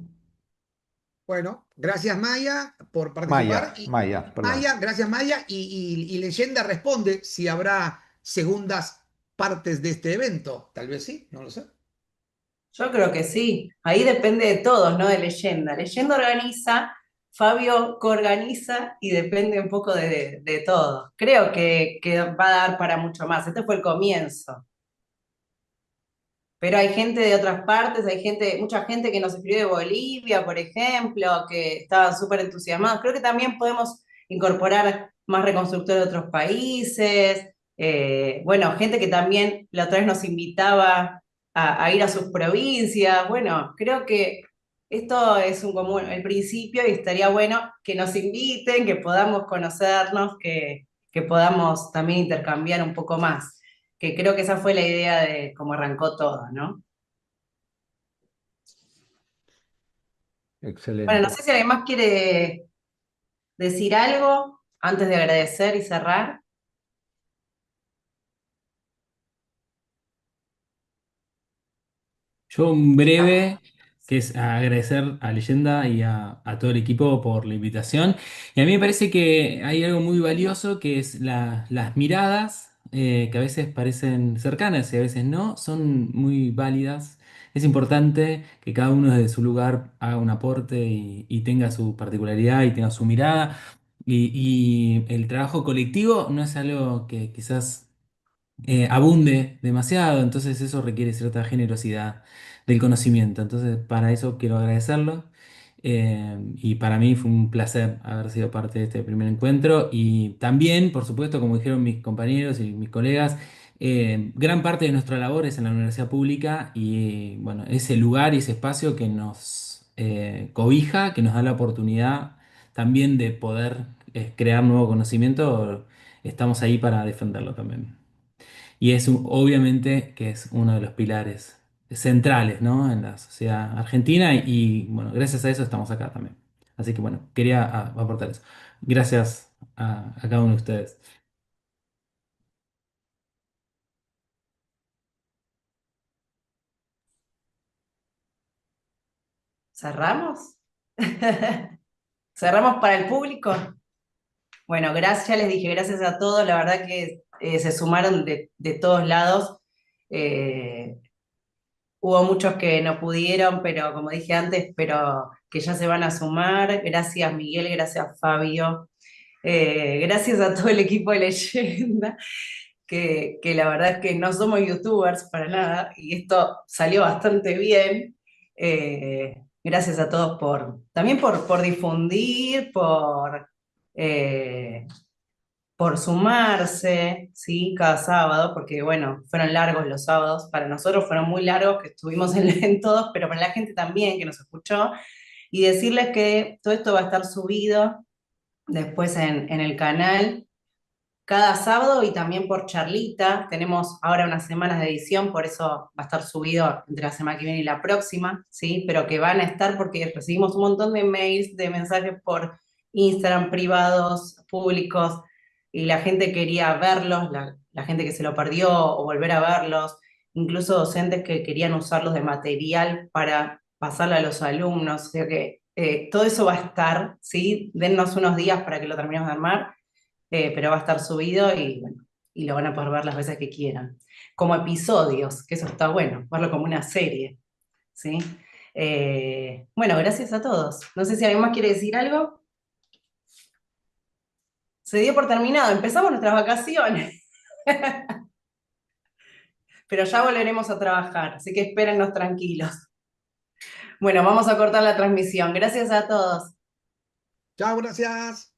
Bueno, gracias Maya por participar. Maya, perdón. Maya, gracias Maya. Y Leyenda responde si habrá segundas partes de este evento. Tal vez sí, no lo sé. Yo creo que sí, ahí depende de todos, ¿no? De Leyenda. Leyenda organiza, Fabio coorganiza y depende un poco de todos. Creo que va a dar para mucho más. Este fue el comienzo. Pero hay gente de otras partes, hay gente, mucha gente que nos escribió de Bolivia, por ejemplo, que estaban súper entusiasmados. Creo que también podemos incorporar más reconstructores de otros países. Bueno, gente que también la otra vez nos invitaba a ir a sus provincias. Bueno, creo que esto es como el principio y estaría bueno que nos inviten, que podamos conocernos, que podamos también intercambiar un poco más, que creo que esa fue la idea de cómo arrancó todo, ¿no? Bueno, no Excelente. sé si alguien más quiere decir algo antes de agradecer y cerrar. Yo un breve, que es agradecer a Leyenda y a todo el equipo por la invitación. Y a mí me parece que hay algo muy valioso que es las miradas, que a veces parecen cercanas y a veces no, son muy válidas es importante que cada uno desde su lugar haga un aporte y tenga su particularidad y tenga su mirada. Y el trabajo colectivo no es algo que quizás abunde demasiado, entonces eso requiere cierta generosidad del conocimiento. Entonces, para eso quiero agradecerlo. Y para mí fue un placer haber sido parte de este primer encuentro. Y también, por supuesto, como dijeron mis compañeros y mis colegas, gran parte de nuestra labor es en la universidad pública y bueno, ese lugar y ese espacio que nos cobija, que nos da la oportunidad también de poder crear nuevo conocimiento, estamos ahí para defenderlo también. Y es obviamente que es uno de los pilares centrales, ¿no? En la sociedad argentina y bueno, gracias a eso estamos acá también. Así que bueno, quería aportar eso. Gracias a cada uno de ustedes. ¿Cerramos? ¿Cerramos para el público? Bueno, gracias, ya les dije, gracias a todos, la verdad que se sumaron de todos lados. Eh, Hubo muchos que no pudieron, pero como dije antes, pero que ya se van a sumar. Gracias Miguel, gracias Fabio, gracias a todo el equipo de Leyenda, que la verdad es que no somos youtubers para nada y esto salió bastante bien. Gracias a todos también por difundir, eh, por sumarse, ¿sí? Cada sábado, porque bueno, fueron largos los sábados, para nosotros fueron muy largos, que estuvimos en todos, pero para la gente también que nos escuchó, y decirles que todo esto va a estar subido después en el canal cada sábado y también por charlita. Tenemos ahora unas semanas de edición, por eso va a estar subido entre la semana que viene y la próxima, ¿sí? Pero que van a estar porque recibimos un montón de mails, de mensajes por Instagram privados, públicos, y la gente quería verlos, la gente que se lo perdió o volver a verlos, incluso docentes que querían usarlos de material para pasarle a los alumnos, o sea que todo eso va a estar, ¿sí? Dennos unos días para que lo terminemos de armar, pero va a estar subido y, bueno, y lo van a poder ver las veces que quieran. Como episodios, que eso está bueno, verlo como una serie, ¿sí? Bueno, gracias a todos. No sé si alguien más quiere decir algo. Se dio por terminado, empezamos nuestras vacaciones, pero ya volveremos a trabajar, así que espérennos tranquilos. Bueno, vamos a cortar la transmisión. Gracias a todos. Chao, gracias.